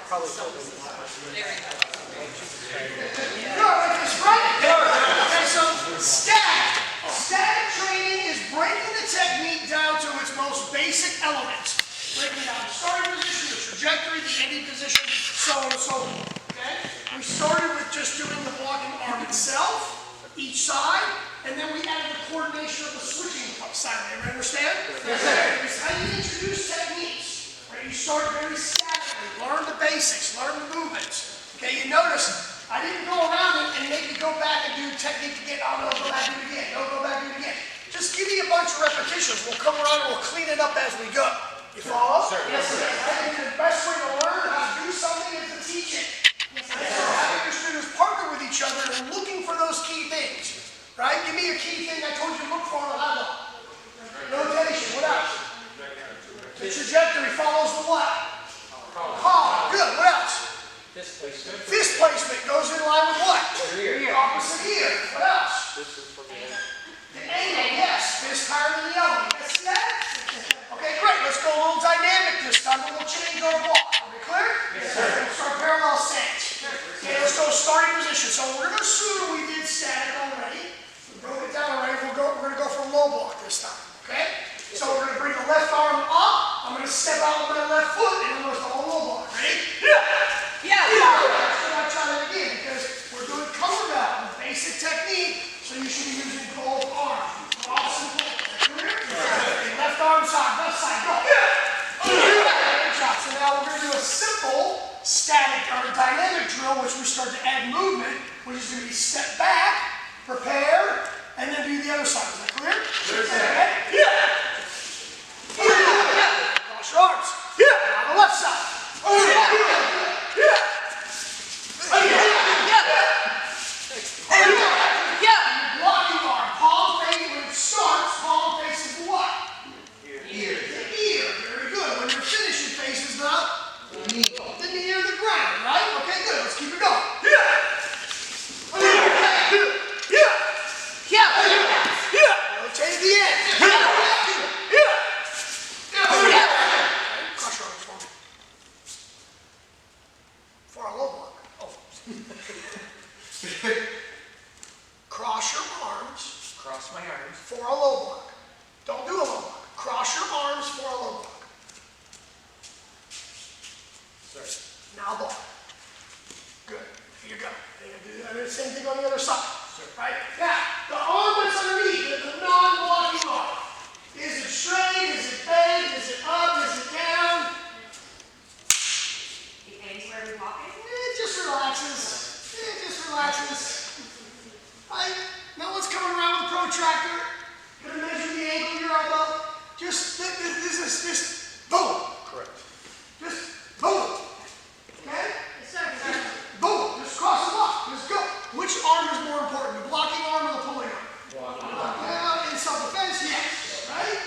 Probably. There we go. Good, that's right. Okay, so static. Static training is breaking the technique down to its most basic elements. Breaking down the starting position, the trajectory, the ending position, so on and so forth. Okay? We started with just doing the blocking arm itself, each side, and then we added the coordination of the switching side. Everybody understand? Yes, sir. It's how you introduce techniques. Right? You start very statically, learn the basics, learn the movements. Okay, you notice I didn't go around and make you go back and do technique again. Oh no, go back and do it again. No, go back and do it again. Just give me a bunch of repetitions. We'll come around and we'll clean it up as we go. You follow? Sir. Yes, sir. I think the best way to learn how to do something is to teach it. Yes, sir. So having your students partner with each other and looking for those key things. Right? Give me a key thing I told you to look for on a level. Rotation. What else? The trajectory follows the what? Column. Good. What else? Fist placement. Fist placement goes in line with what? Ear. Opposite ear. What else? This is for the end. The angle. Yes. Fist higher than the elbow. You guys see that? Okay, great. Let's go a little dynamic this time, but we'll change our block. Are we clear? Yes, sir. We'll start parallel stance. Okay, let's go starting position. So we're going to assume we did static already. We broke it down already. We're going to go for low block this time. Okay? So we're going to bring the left arm up. I'm going to step out with my left foot, and I'm going to go low block. Ready? Yeah. Let's try that again, because we're doing cover down, basic technique, so you should be using both arms. Cross and pull. Is that clear? Okay, left arm side, left side, go. Good job. So now we're going to do a simple static or dynamic drill, which we start to add movement, which is going to be step back, prepare, and then do the other side. Is that clear? Okay. Cross your arms. On the left side. Blocking arm. Palm face, when it starts, palm faces what? Ear. The ear. Very good. When you're finished, it faces the knee. The knee or the ground, right? Okay, good. Let's keep it going. Rotate at the end. Cross your arms for me. For a low block. Oh. Cross your arms. Cross my arms. For a low block. Don't do a low block. Cross your arms for a low block. Sir. Now block. Good. Here you go. Do the same thing on the other side. Sir. Right? Now, the arm that's underneath, the non-blocking arm. Is it straight? Is it bent? Is it up? Is it down? It hangs where we walk it. It just relaxes. It just relaxes. Right? No one's coming around with a protractor. Gonna measure the angle of your elbow. Just this boom. Correct. Just boom. Okay? Yes, sir. Boom. Just cross the block. Just go. Which arm is more important? The blocking arm or the pulling arm? Blocking. Well, in self-defense, yes. Right?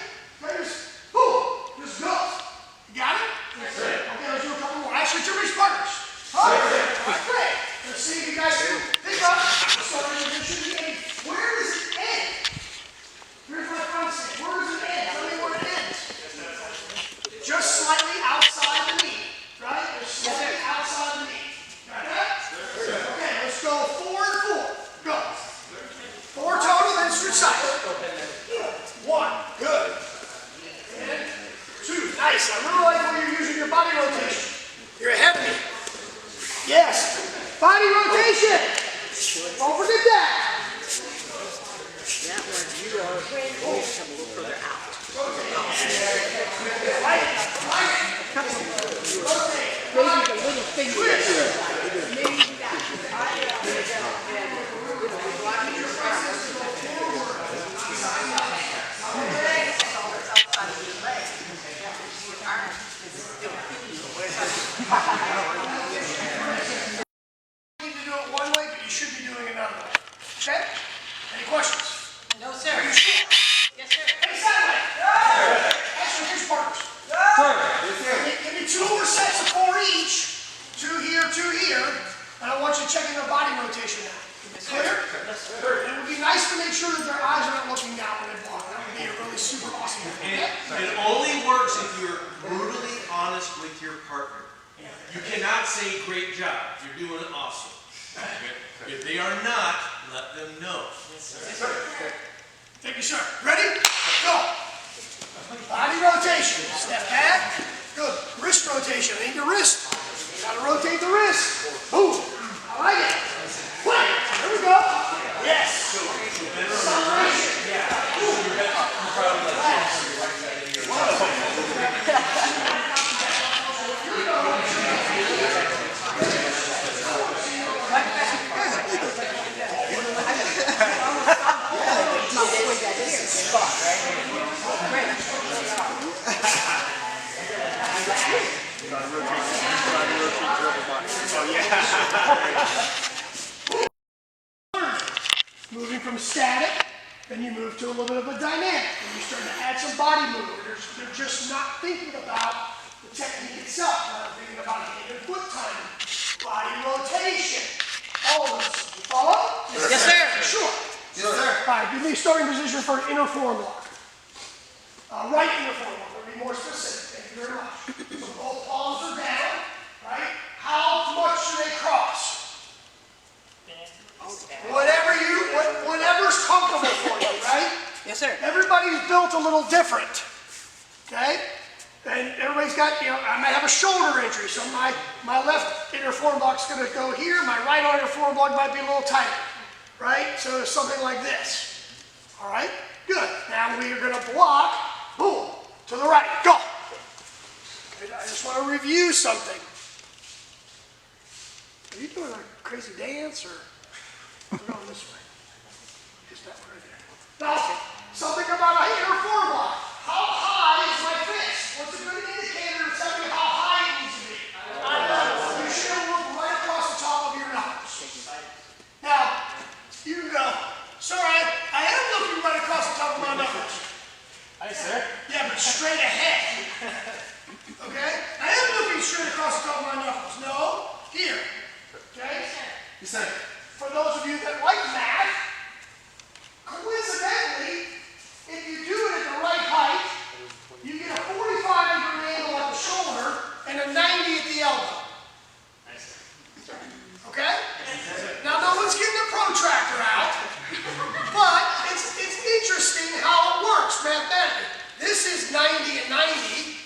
Okay, just boom. Just go. You got it? Yes, sir. Okay, let's do a couple more. Actually, two race partners. All right, great. Let's see if you guys can pick up. Starting position. Where does it end? Here's my front stand. Where does it end? Tell me where it ends. Just slightly outside the knee. Right? Just slightly outside the knee. Got that? Okay, let's go 4 and 4. Go. 4 total, then switch sides. 1. Good. And 2. Nice. I really like when you're using your body rotation. You're ahead of me. Yes. Body rotation. Don't forget that. That one, you are come a little further out. Maybe the little finger. Maybe You need to do it one way, but you should be doing it another way. Okay? Any questions? No, sir. Are you sure? Yes, sir. Face that way. Actually, here's partners. Give me 2 more sets of 4 each. 2 here, 2 here. And I want you checking their body rotation now. Clear? It would be nice to make sure that their eyes aren't looking down when they block. That would be a really super awesome thing. And it only works if you're brutally honest with your partner. You cannot say great job. You're doing awesome. If they are not, let them know. Thank you, sir. Ready? Go. Body rotation. Step back. Good. Wrist rotation. Aim your wrist. Gotta rotate the wrist. Boom. I like it. Wait. There we go. Yes. Acceleration. Moving from static, then you move to a little bit of a dynamic, and you start to add some body movement. They're just not thinking about the technique itself. They're thinking about hand and foot timing, body rotation, all of this. You follow? Yes, sir. Sure. Yes, sir. All right, give me a starting position for an inner forelock. Right inner forelock, to be more specific. Thank you very much. So both palms are down, right? How much do they cross? Whatever's comfortable for you, right? Yes, sir. Everybody's built a little different, okay? And everybody's got, I might have a shoulder injury, so my left inner forelock's gonna go here, my right inner forelock might be a little tighter, right? So something like this, all right? Good. Now we are gonna block, boom, to the right, go. Okay, I just wanna review something. Are you doing a crazy dance, or we're going this way? Just that one right there. Now, something about a inner forelock. How high is my fist? What's a good indicator to tell me how high it needs to be? You should look right across the top of your knuckles. Now, you can go, sir, I am looking right across the top of my knuckles. Hi, sir. Yeah, but straight ahead. Okay? I am looking straight across the top of my knuckles. No, here. Okay? Yes, sir. For those of you that like math, coincidentally, if you do it at the right height, you get a 45-degree angle at the shoulder and a 90 at the elbow. Okay? Now, no one's getting a protractor out, but it's interesting how it works mathematically. This is 90 and 90.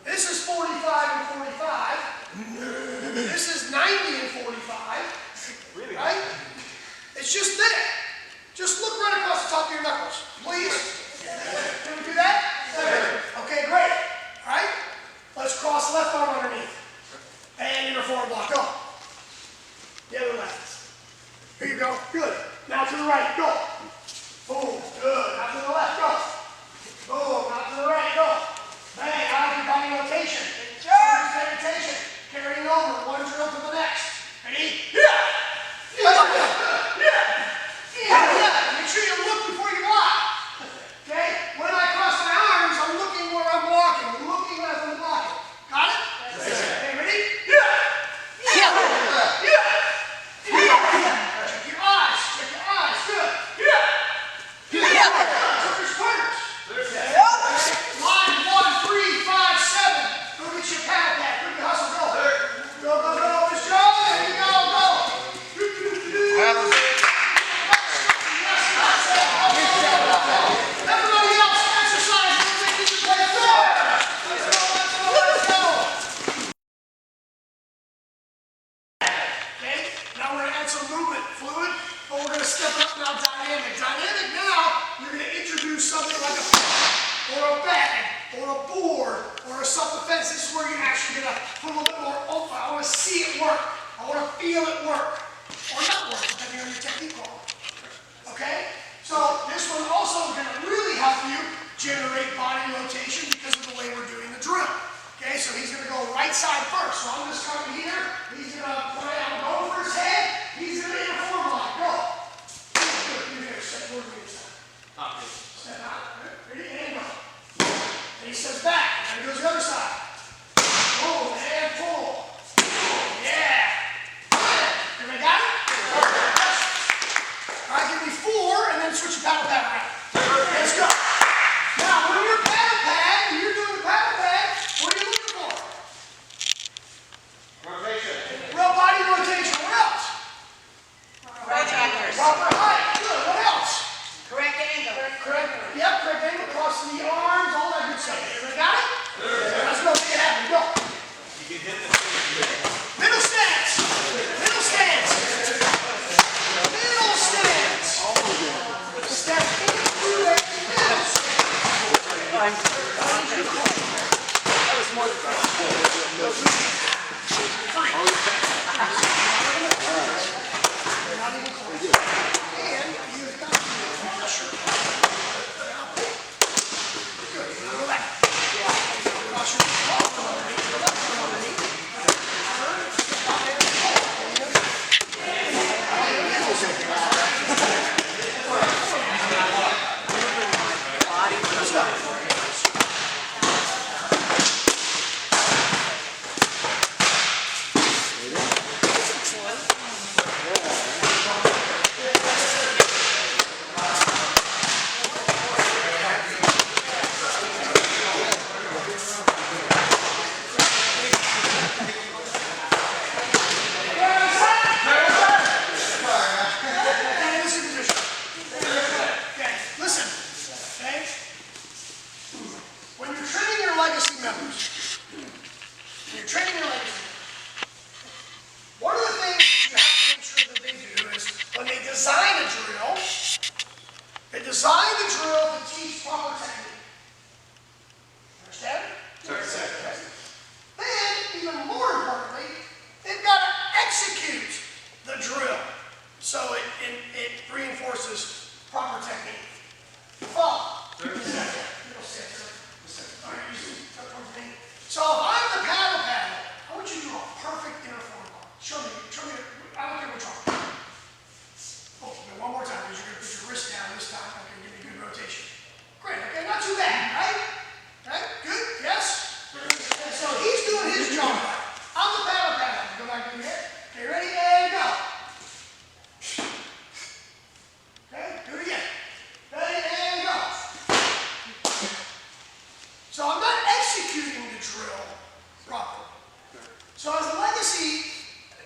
This is 45 and 45. This is 90 and 45. Really? Right? It's just there. Just look right across the top of your knuckles, please. Can we do that? Okay, great. All right? Let's cross left arm underneath. And inner forelock, go. The other left. Here you go. Good. Now to the right, go. Boom. Good. Now to the left, go. Boom. Now to the right, go. Bang. I like your body rotation. Meditation. Carrying over. One drill to the next. Ready? Yeah. Make sure you look before you block. Okay? When I cross my arms, I'm looking where I'm blocking. I'm looking as I'm blocking. Got it? Yes, sir. Okay, ready? Yeah. Check your eyes. Check your eyes. Good. Turkish pointers. Line 1, 3, 5, 7. Go get your paddle pad. Quick hustle. Go. Go. Miss Jo. There you go. Go. Everybody else, exercise. Let's go. Okay, now we're going to add some movement fluid, but we're going to step it up now dynamic. Dynamic now, you're going to introduce something like a pin, or a bag, or a board, or a self-defense. This is where you're actually going to put a little bit more oomph. I want to see it work. I want to feel it work. Or not work, depending on your technique level. Okay? So this one also is going to really help you generate body rotation because of the way we're doing the drill. Okay, so he's going to go right side first. So I'm just coming here. He's going to play. I'm going for his head. He's going to inner forelock. Go. Good. You here. Step forward to your side. Step out. Ready? And go. And he steps back. And he goes to the other side. Boom. And pull. Yeah. Everybody got it? All right, give me 4 and then switch your paddle pad around. Let's go. Now, when you're paddle pad, when you're doing the paddle pad, what are you looking for? training your legacy. One of the things you have to make sure that they do is when they design a drill, they design the drill to teach proper technique. Understand? Then, even more importantly, they've got to execute the drill so it reinforces proper technique. Follow. So if I'm the paddle, I want you to do a perfect inner forward block. Show me, I don't care which one. Oh, one more time, because you're going to put your wrist down this time. Okay, give me a good rotation. Great, okay, not too bad, right? Right, good, yes? And so he's doing his job right. I'm the paddle. Go back to your head. Okay, ready, and go. Okay, do it again. Ready, and go. So I'm not executing the drill properly. So as a legacy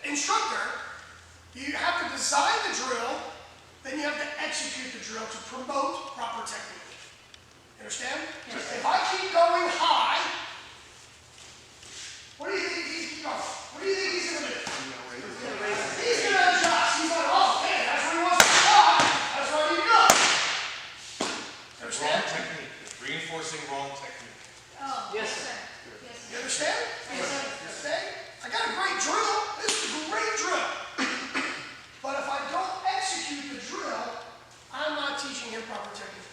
instructor, you have to design the drill, then you have to execute the drill to promote proper technique. You understand? Yes. If I keep going high, what do you think he's going? What do you think he's going to do? He's going to adjust. He's going, oh, man, that's where he wants to stop. That's where I need to go. Understand? Wrong technique. It's reinforcing wrong technique. Oh, Yes, sir. You understand? Okay? I got a great drill. This is a great drill. But if I don't execute the drill, I'm not teaching him proper technique.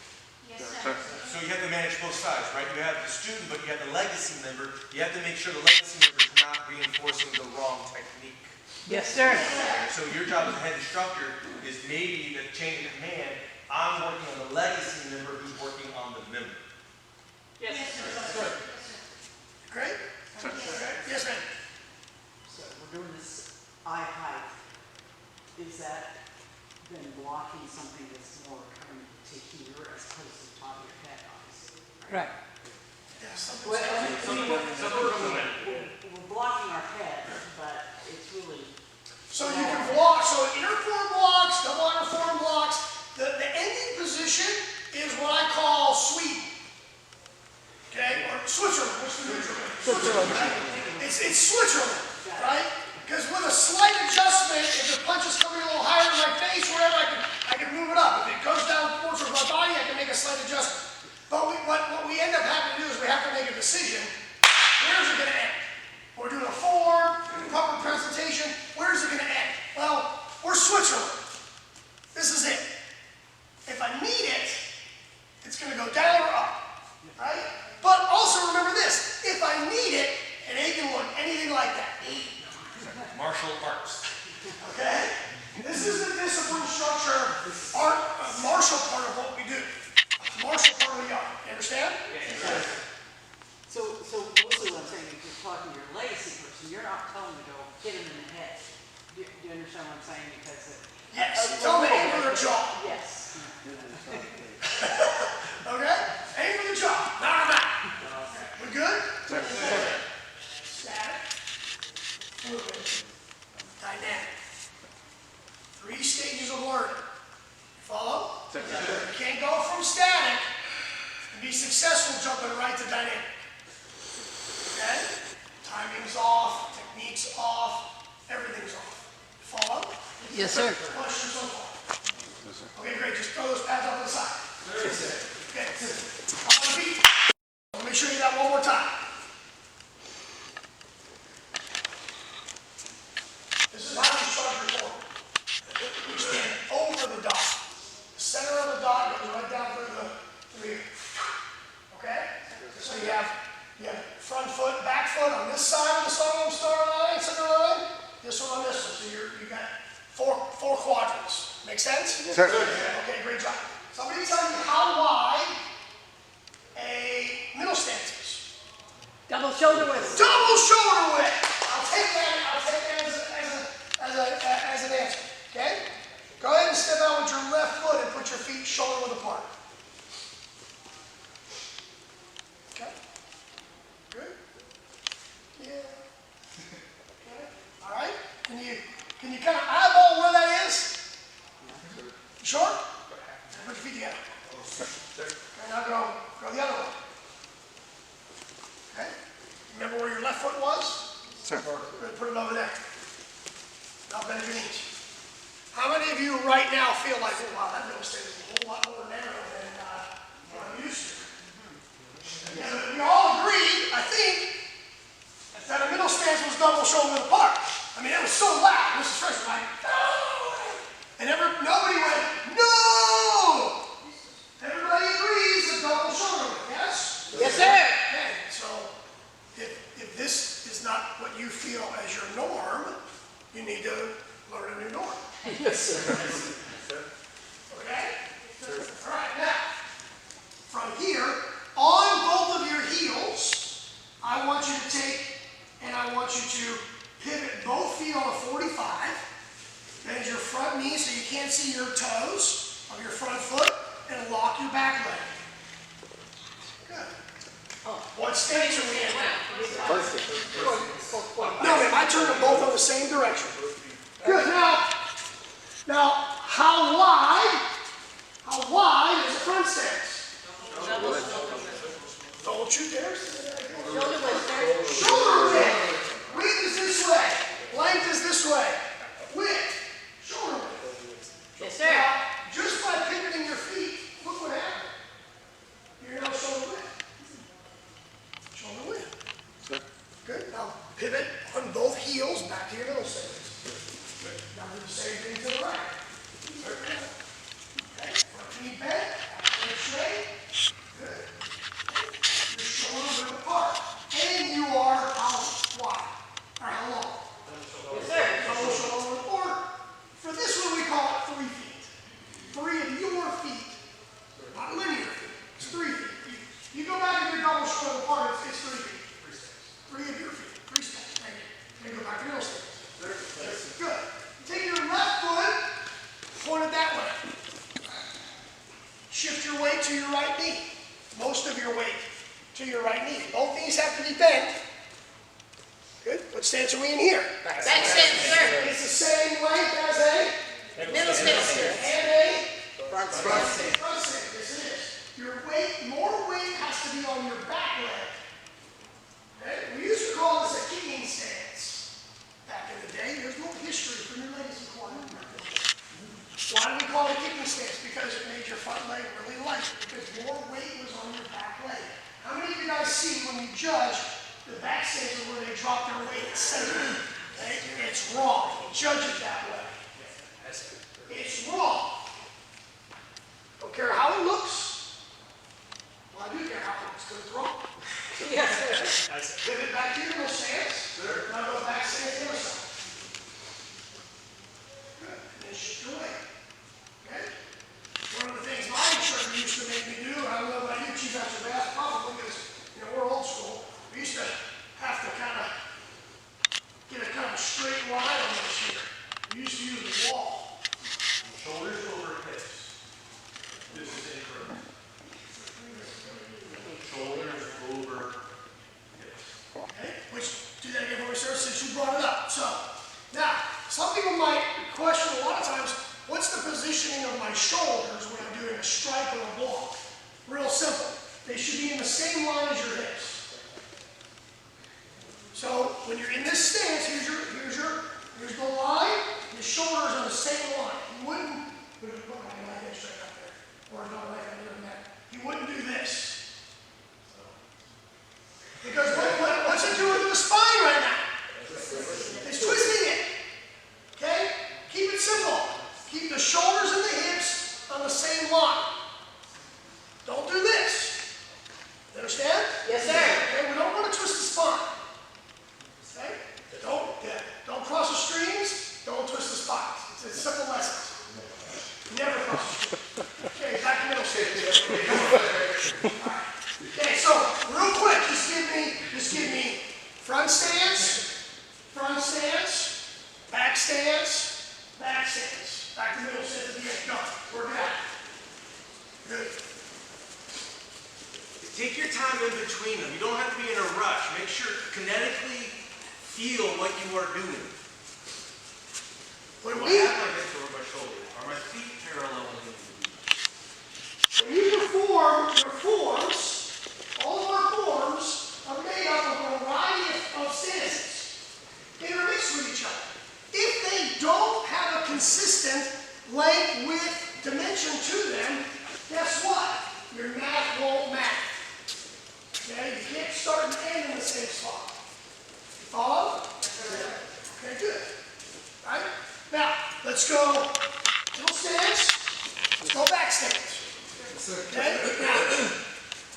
Yes, sir. So you have to manage both sides, right? You have the student, but you have the legacy member. You have to make sure the legacy member is not reinforcing the wrong technique. Yes, sir. So your job as a head instructor is maybe the chain of command. I'm working on the legacy member who's working on the member. Yes, sir. Great? Okay. Yes, ma'am. So we're doing this eye height. Is that then blocking something that's more coming to here as opposed to the top of your head, obviously? Right. Yes. We're blocking our head, but it's really. So you can block, so inner form blocks, double outer form blocks. The ending position is what I call Sweden. Okay? Or Switzerland. What's the neutral? Switzerland. Right? It's Switzerland, right? Because with a slight adjustment, if the punch is coming a little higher in my face, wherever, I can move it up. If it goes down towards my body, I can make a slight adjustment. But what we end up having to do is we have to make a decision. Where is it going to end? We're doing a form, proper presentation. Where is it going to end? Well, we're Switzerland. This is it. If I need it, it's going to go down or up, right? But also remember this, if I need it, it ain't going to look anything like that. Martial arts. Okay? This is the discipline structure, martial part of what we do. Martial part of the art. You understand? Yes. So mostly what I'm saying, if you're talking to your legacy person, you're not telling them to go hit him in the head. Do you understand what I'm saying? Because Yes. Tell them to aim for their jaw. yes. Okay? Aim for the jaw. Knock them out. We good? Static. Moving. Dynamic. 3 stages of learning. You follow? You can't go from static and be successful jumping right to dynamic. Okay? Timing's off, technique's off, everything's off. Follow? Yes, sir. Questions so far? Okay, great. Just throw those pads off to the side. Okay. Up on the feet. Let me show you that one more time. This is how you start your form. You stand over the dot. The center of the dot goes right down through here. Okay? So you have front foot, back foot on this side of the Songham star line, center line. This one on this one. So you got four quadrants. Make sense? Sir. Okay, great job. Somebody tell me how wide a middle stance is. Double shoulder width. Double shoulder width. I'll take that as an answer. Okay? Go ahead and step out with your left foot and put your feet shoulder width apart. Okay? Good? Yeah. Okay. All right? Can you kind of eyeball where that is? You sure? Put your feet together. Okay, now go the other way. Okay? Remember where your left foot was? sir. Good, put it over there. Now bend your knees. How many of you right now feel like, oh wow, that middle stance is a whole lot more narrow than what I'm used to? And we all agree, I think, that a middle stance was double shoulder apart. I mean, it was so loud. Mrs. Fresh was like, no! And nobody went, no! Everybody agrees that double shoulder width, yes? Yes, sir. Okay, so if this is not what you feel as your norm, you need to learn a new norm. Yes, sir. Okay? All right, now, from here, on both of your heels, I want you to take, and I want you to pivot both feet on a 45, bend your front knee so you can't see your toes of your front foot, and lock your back leg. Good. What stance are we in now? No, ma'am, I turn them both in the same direction. Good, now, how wide is the front stance? Don't you dare say that again. Shoulder width. Width is this way. Length is this way. Width. Shoulder width. Yes, sir. Now, just by pivoting your feet, look what happened. You're now shoulder width. Shoulder width. Good. Now pivot on both heels back to your middle stance. Now do the same thing to the right. Okay. Front knee bent. Back leg straight. Good. Your shoulders are apart. And you are how wide? Or how long? Yes, sir. Double shoulder or for this one we call it 3 feet. 3 of your feet, not linear feet. It's 3 feet. You go back and your double shoulder apart, it's 3 feet. 3 of your feet. 3 steps. Thank you. Then go back to middle stance. Good. Take your left foot, point it that way. Shift your weight to your right knee. Most of your weight to your right knee. Both knees have to be bent. Good. What stance are we in here? Back stance, sir. It's the same length as a Middle stance, sir. and a Front front stance. stance. Front stance. Yes, it is. Your weight, more weight has to be on your back leg. Okay? We used to call this a kicking stance. Back in the day, there's no history from your ladies in corner. Why do we call it a kicking stance? Because it made your front leg really light. Because more weight was on your back leg. How many of you guys see when you judge the back stance is where they drop their weight at center? Okay? It's wrong. You judge it that way. It's wrong. Don't care how it looks. Well, I do care how it looks because it's wrong. Yes, sir. Pivot back to your middle stance. Now go back stance the other side. Good. And then shift your weight. Okay? One of the things my instructor used to make me do, and I don't know about you, Chief Master Bass, probably because, we're old school. We used to have to kind of get a kind of straight line on this here. We used to use the wall. Shoulders over hips. This is incorrect. Shoulders over hips. Okay? Which, do that again for me, sir, since you brought it up. So, now, some people might question a lot of times, what's the positioning of my shoulders when I'm doing a strike or a block? Real simple. They should be in the same line as your hips. So, when you're in this stance, here's the line, your shoulders are the same line. You wouldn't, put my head straight up there, or not like I'm doing that. You wouldn't do this. Because what's it doing to the spine right now? It's twisting it. Okay? Keep it simple. Keep the shoulders and the hips on the same line. Don't do this. You understand? Yes, sir. Okay, we don't want to twist the spine. Okay? Don't cross the streams, don't twist the spines. It's a simple lesson. Never cross the streams. Okay, back to middle stance. Alright. Okay, so real quick, just give me front stance, back stance, back stance. Back to middle stance at the end. Go. Work it out. Good. Take your time in between them. You don't have to be in a rush. Make sure kinetically feel what you are doing. When Do I we, have my hips over my shoulders? Are my feet parallel when they move? when you perform your forms, all of our forms are made up of a variety of stances. Let's go middle stance. Let's go back stance. Okay? Now,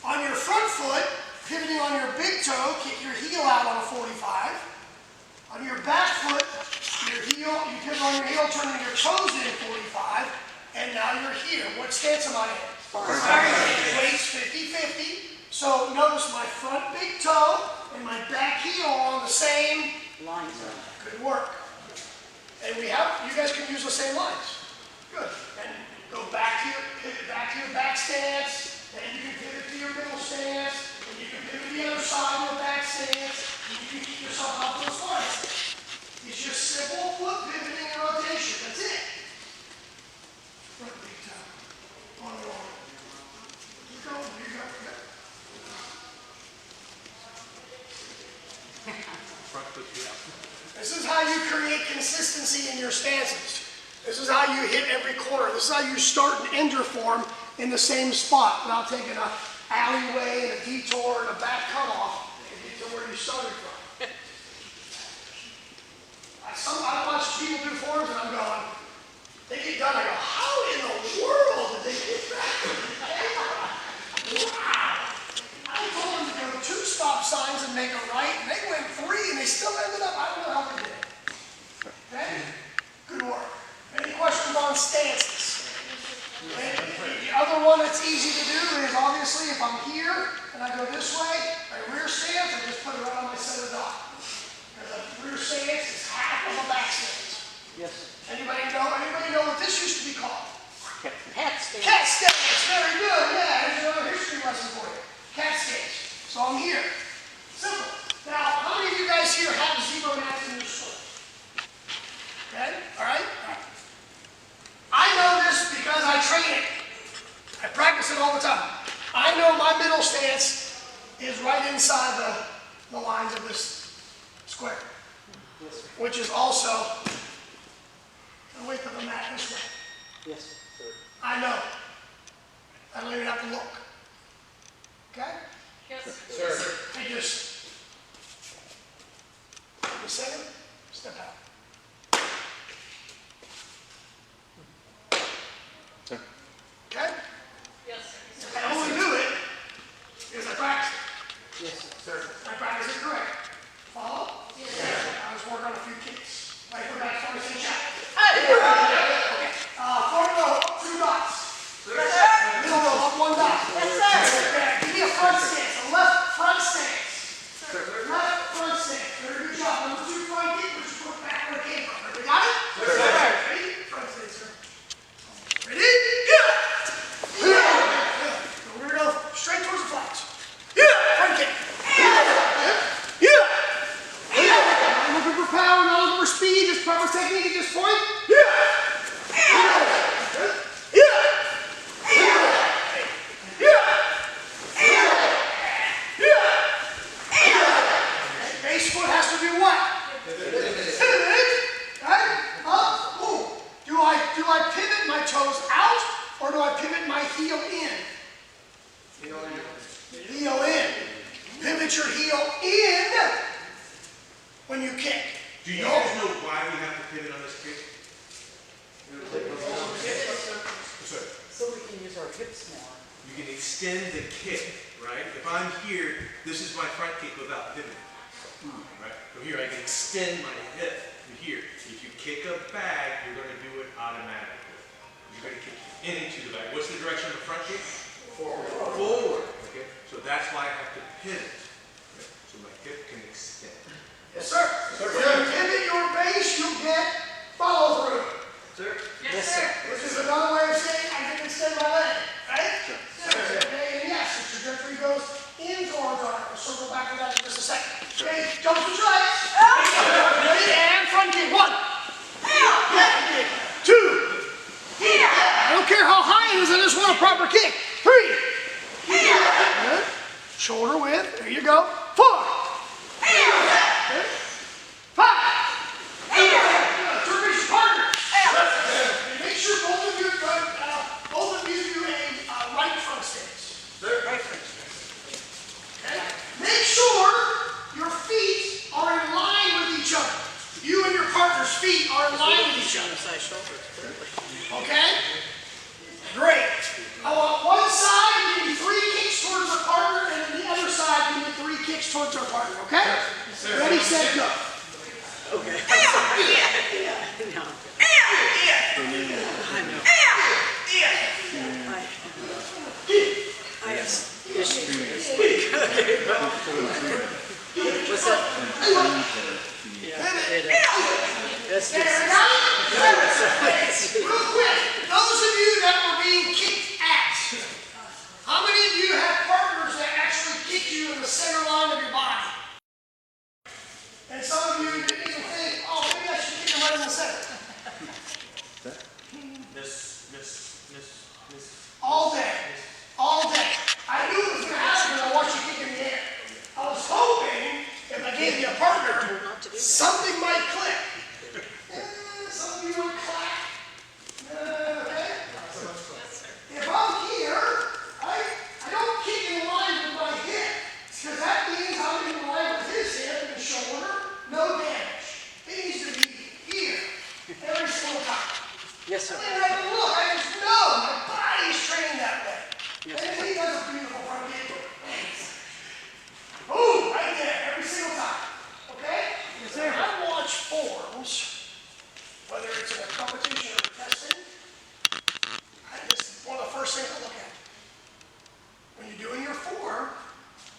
on your front foot, pivoting on your big toe, kick your heel out on a 45. On your back foot, your heel, you pivot on your heel, turning your toes in 45. And now you're here. What stance am I in? Weights 50-50. So notice my front big toe and my back heel are on the same Lines. Good work. And you guys can use the same lines. Good. And go back to your back stance. Then you can pivot to your middle stance. And you can pivot to the other side of the back stance. And you can keep yourself up those lines. It's just simple foot pivoting and rotation. That's it. Front big toe. On the arm. You go. This is how you create consistency in your stances. This is how you hit every corner. This is how you start and end your form in the same spot without taking an alleyway and a detour and a back cutoff to get to where you started from. I watch people do forms and I'm going, they get done, I go, how in the world did they get back? Wow. I told them to go 2 stop signs and make a right, and they went 3 and they still ended up, I don't know how they did it. Okay? Good work. Any questions on stances? And the other one that's easy to do is obviously if I'm here and I go this way, my rear stance, I just put it right on my center dot. Because a rear stance is half of a back stance. Yes. Anybody know what this used to be called? Cat stance. Cat stance. Very good. Yeah, here's another history lesson for you. Cat stance. So I'm here. Simple. Now, how many of you guys here have zebra mats in your school? Okay? All right? I know this because I train it. I practice it all the time. I know my middle stance is right inside the lines of this square, which is also the width of the mat this way. Yes, sir. I know. I don't even have to look. Okay? Yes. Sir. I just take a second, step out. Okay? Yes. I only do it because I practice it. Yes, Sir. I practice it correct. Follow? Yes. I just work on a few kicks. Right, go back first and shot. Okay. Front row, up 2 dots. Middle row, up 1 dot. Yes, sir. Okay, give me a front stance, a left front stance. Left front stance. Very good job. Number 2 front kick, which you put back where it came from. Everybody got it? Yes, sir. Ready? Front stance, sir. Ready? Yeah. Yeah. We're gonna go straight towards the flags. Yeah. Front kick. Yeah. Yeah. Not looking for power, not looking for speed, just proper technique at this point. Yeah. Base foot has to do what? Pivot. Right? Up. Ooh. Do I pivot my toes out or do I pivot my heel in? Heel in. Pivot your heel in when you kick. Do you guys know why we have to pivot on this kick? Sir. so we can use our hips more. You can extend the kick, right? If I'm here, this is my front kick without pivoting. Right? From here, I can extend my hip to here. If you kick a bag, you're going to do it automatically. You're going to kick into the bag. What's the direction of the front kick? Forward. Forward. Okay? So that's why I have to pivot. Okay? So my hip can extend. Yes, sir. If you pivot your base, you'll get follow through. Sir? Yes, sir. Which is another way of saying I can extend my leg. Right? Okay, and yes, the trajectory goes in towards our arm. We'll circle back to that in just a second. Okay, jump to strikes. Ready? And front kick. 1. Yeah. 2. I don't care how high it is, I just want a proper kick. 3. Good. Shoulder width. There you go. 4. Good. 5. Turkish partner. Make sure both of you do a right front stance. Right front stance. Okay? Make sure your feet are in line with each other. You and your partner's feet are in line with each other. Side shoulders, clearly. Okay? Great. I want one side, give me 3 kicks towards our partner, and then the other side, give me 3 kicks towards our partner, okay? Ready, set, go. Okay. No. I know. I have issues. What's up? Yeah, it is. That's There, just, got it? Real quick, those of you that were being kicked at, how many of you have partners that actually kick you in the center line of your body? And some of you didn't even think, oh, maybe I should kick him right in the center. All day. All day. I knew it was going to happen when I watched you kick in the air. I was hoping if I gave you a partner, something might click. Some of you might clap. Okay? If I'm here, I don't kick in line with my hip, because that means I'm in line with his hip and shoulder, no damage. It needs to be here every single time. yes, sir. And I look, I just know my body's trained that way. Yes, And he does a beautiful front kick. Boom, right there, every single time. Okay? When I watch forms, whether it's in a competition or testing, one of the first things I look at. When you're doing your form,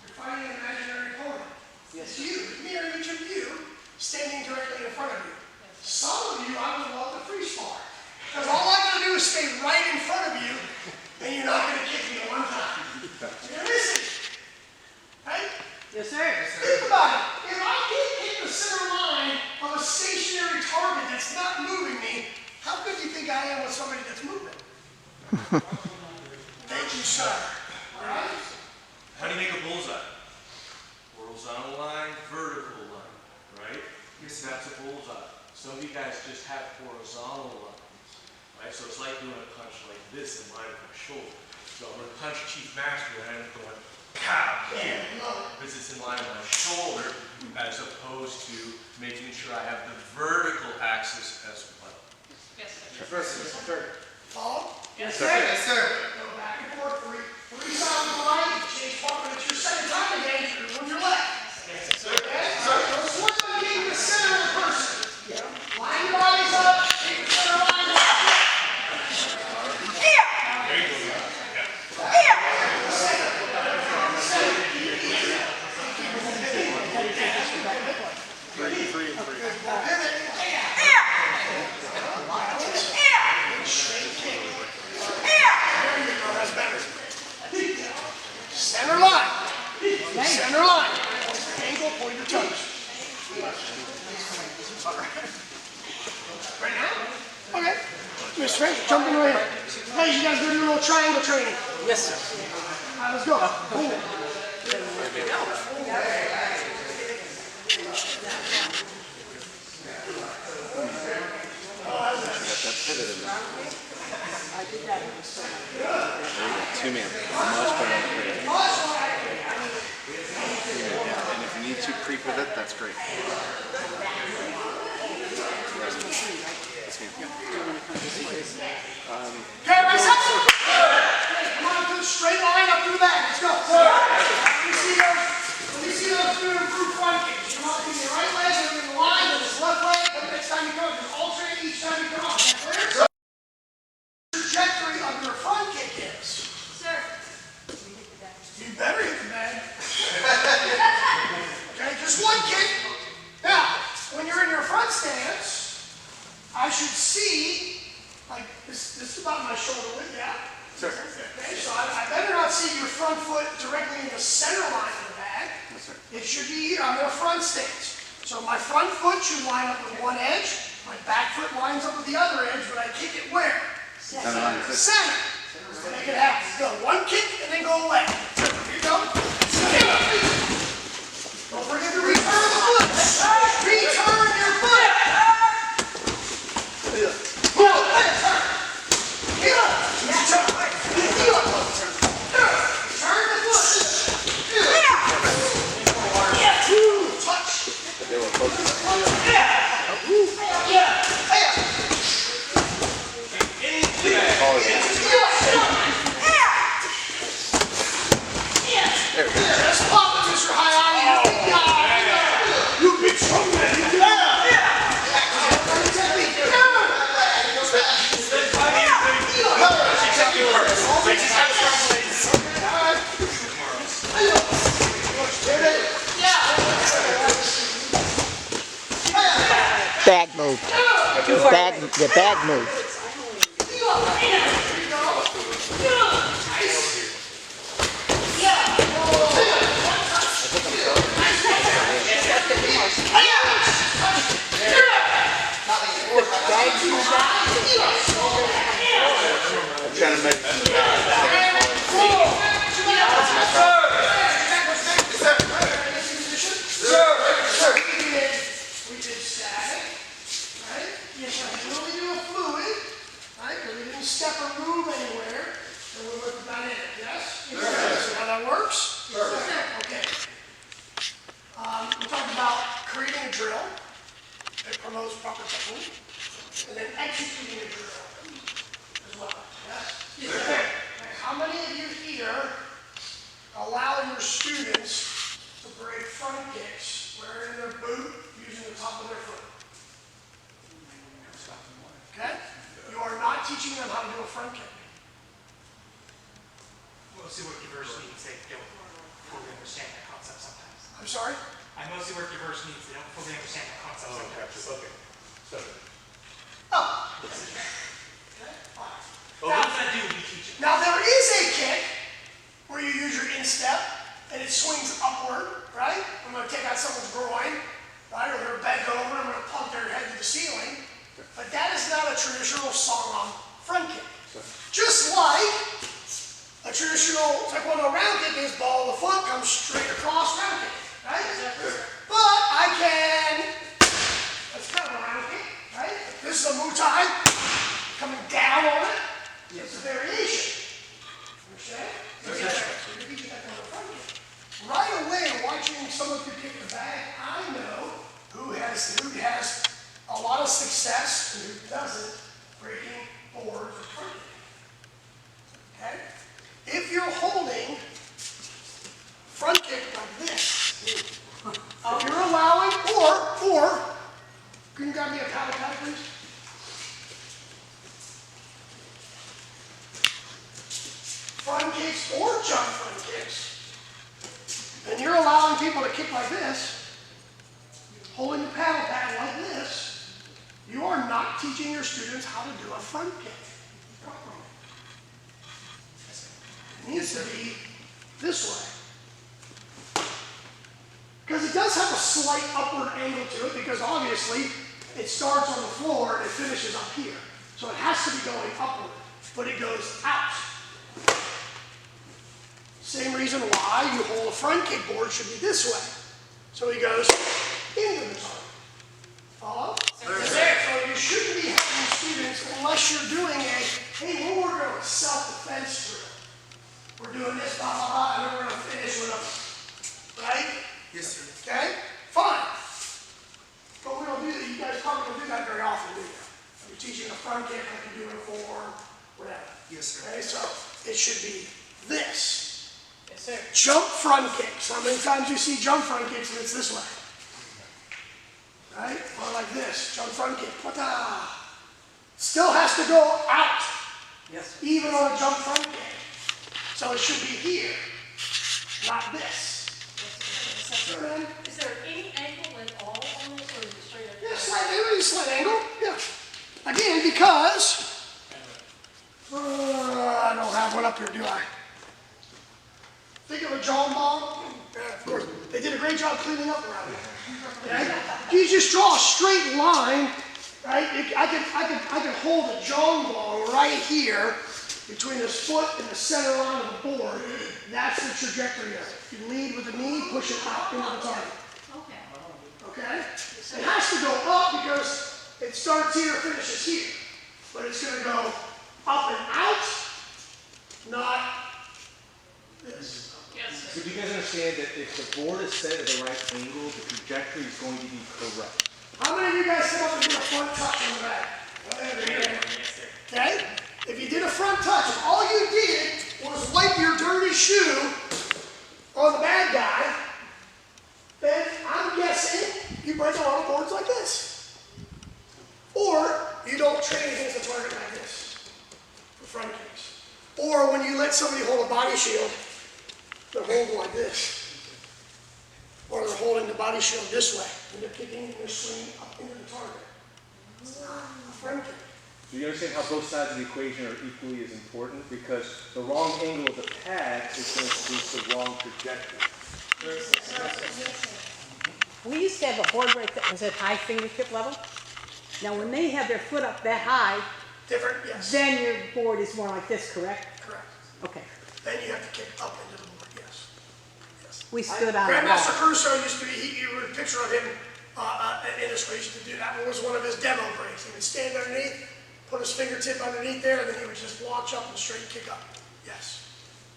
you're fighting an imaginary opponent. It's you, mirror each of you, standing directly in front of you. Some of you, I would love to free spar. Because all I gotta do is stay right in front of you, and you're not gonna kick me at one time. You're missing. Right? Yes, sir. Think about it. If I can't hit the center line of a stationary target that's not moving me, how good do you think I am with somebody that's moving? Thank you, sir. All right? How do you make a bullseye? Horizontal line, vertical line, right? That's a bullseye. Some of you guys just have horizontal lines, right? So it's like doing a punch like this in line with my shoulder. So I'm going to punch Chief Master and I'm going, pow, here. Because it's in line with my shoulder as opposed to making sure I have the vertical axis as well. Yes, sir. Follow? Yes, sir. Yes, sir. Go back and forth. Three sides of the line. Change partner. It's your second time again. You're on your left. Yes, sir. Okay? Don't switch on keeping the center of the person. Line your bodies up. Keep the center line up. There you go. Center line. Center line. Angle, point your toes. Right now? Okay. Mr. Frank, jump in right here. Hey, you guys go do a little triangle training. yes, sir. All right, let's go. Boom. Two-man. Much better. Yeah, and if you need to creep with it, that's great. Okay, rise up. Come on, do a straight line up to the back. Let's go. Let me see those two improved front kicks. Come on, keep your right leg in the line with this left leg. And next time you come, just alternate each time you come on. Is that clear? Trajectory of your front kick is. Sir. You better hit the bag. Okay, just one kick. Now, when you're in your front stance, I should see, like, this is about my shoulder width, yeah? Sir. Okay, so I better not see your front foot directly in the center line of the bag. Yes, sir. It should be here. I'm in a front stance. So my front foot should line up with one edge. My back foot lines up with the other edge, but I kick it where? Center line. Center. So make it happen. Go one kick and then go away. Here you go. Don't forget to return the foot. Return your foot. Heel. Heel. Turn the foot. Touch. They were focused. Yeah. move. The bag move. I'm trying to make We did static, right? Yes, sir. We only do a fluid, right? Because we didn't step or move anywhere. And we went to dynamic, yes? Yes. See how that works? Sure. Okay. We talked about creating a drill that promotes proper technique, and then executing a drill as well. Yes? Yes. Okay. How many of you here allow your students to break front kicks wearing their boot using the top of their foot? Okay? You are not teaching them how to do a front kick. Mostly work diverse needs, they don't fully understand that concept sometimes. I'm sorry? I mostly work diverse needs, they don't fully understand that concept sometimes. Okay. So, Oh. Okay, fine. But once I do, we teach it. Now there is a kick where you use your instep and it swings upward, right? I'm going to take out someone's groin, right? Or they're bent over, I'm going to pump their head to the ceiling. But that is not a traditional Songham front kick. Just like a traditional Taekwondo round kick is ball of the foot, comes straight across round kick, right? But I can, that's kind of a round kick, right? This is a Muay Thai, coming down on it. It's a variation. Understand? Right away, watching someone who kick the bag, I know who has a lot of success and who doesn't breaking boards or front kick. Okay? If you're holding front kick like this, you're allowing, or, can you grab me a paddle pad, please? Front kicks or jump front kicks, and you're allowing people to kick like this, holding the paddle pad like this, you are not teaching your students how to do a front kick properly. It needs to be this way. Because it does have a slight upward angle to it, because obviously it starts on the floor and it finishes up here. So it has to be going upward, but it goes out. Same reason why you hold a front kick board should be this way. So he goes into the target. Follow? So you shouldn't be having students, unless you're doing a, hey, we're working on a self-defense drill. We're doing this, blah, blah, blah, and then we're going to finish with a, right? Yes, sir. Okay? Fine. But we don't do that. You guys probably don't do that very often, do you? You're teaching a front kick like you do in a form, whatever. Yes, sir. Okay, so it should be this. Yes, sir. Jump front kicks. How many times you see jump front kicks and it's this way? Right? Or like this, jump front kick. Wata. Still has to go out. Yes. Even on a jump front kick. So it should be here, not this. Is there any angle at all on this, or is it straight up? Yeah, slight angle. Yeah. Again, because I don't have one up here, do I? Think of a Jahng ball. Yeah, of course, they did a great job cleaning up around here. Okay? You just draw a straight line, right? I can hold a Jahng ball right here between his foot and the center line of the board. That's the trajectory of it. You lead with the knee, push it out into the target. Okay? It has to go up because it starts here, finishes here. But it's going to go up and out, not this. So do you guys understand that if the board is set at the right angle, the trajectory is going to be correct? How many of you guys come up and do a front touch on the back? Okay? If you did a front touch, and all you did was wipe your dirty shoe on the bad guy, then I'm guessing you break a lot of boards like this. Or you don't train against a target like this for front kicks. Or when you let somebody hold a body shield, they're holding like this. Or they're holding the body shield this way, and they're kicking and they're swinging up into the target. Do you understand how both sides of the equation are equally as important? Because the wrong angle of the pad is going to produce the wrong trajectory. We used to have a board right that was at high fingertip level. Now, when they have their foot up that high, Different, yes. then your board is more like this, correct? Correct. Okay. Then you have to kick up into the board, yes. Yes. We stood on the Grandmaster wall. Crusoe used to be, you were a picture of him in his way, he used to do that. One was one of his demo breaks. He would stand underneath, put his fingertip underneath there, and then he would just launch up and straight kick up. Yes.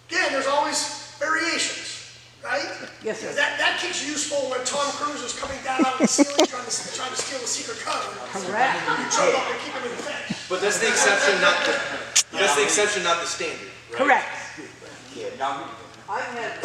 Again, there's always variations, right? Yes, sir. That kick's useful when Tom Cruise is coming down out of the ceiling trying to steal the secret code. Correct. You jump up and keep him in the face. But that's the exception, not the standard, right? Correct. I've had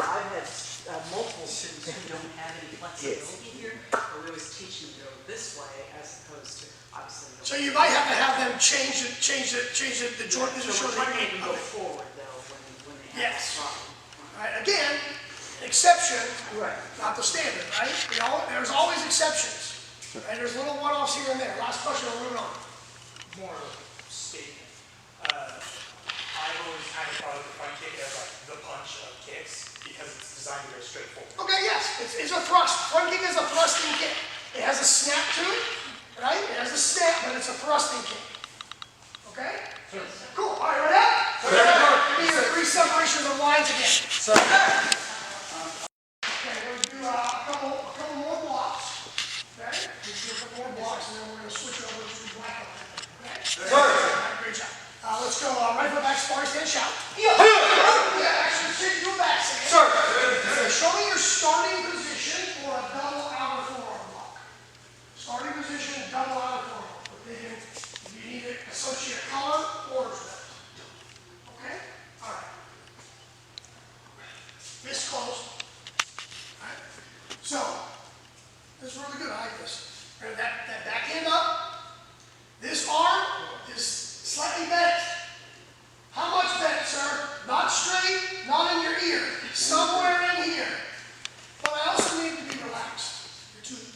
multiple students who don't have any flexibility here, but we always teach them to go this way as opposed to obviously. So you might have to have them change the joint position. So we're trying to make them go forward though when they have Yes. this problem. Right, again, exception, Right. not the standard, right? There's always exceptions. Right? There's little one-offs here and there. Last question, we'll move on. More of a statement. I've always kind of thought of the front kick as like the punch of kicks because it's designed to go straight forward. Okay, yes, it's a thrust. Front kick is a thrusting kick. It has a snap to it, right? It has a snap, but it's a thrusting kick. Okay? Cool. All right, ready up? Give me your three separations of lines again. Okay, we're going to do a couple more blocks. Okay? We'll do a couple more blocks, and then we're going to switch over to black. Okay? All right, great job. Let's go right foot back, sparring stand, shout. Yeah, actually, sit your back stand. Sir. Show me your starting position for a double outer forearm block. Starting position, double outer forearm. We're thinking if you need to associate color, orders that. Okay? All right. Fist close. All right. So, this is really good. I like this. That backhand up. This arm is slightly bent. How much bent, sir? Not straight, not in your ear. Somewhere in here. But I also need to be relaxed.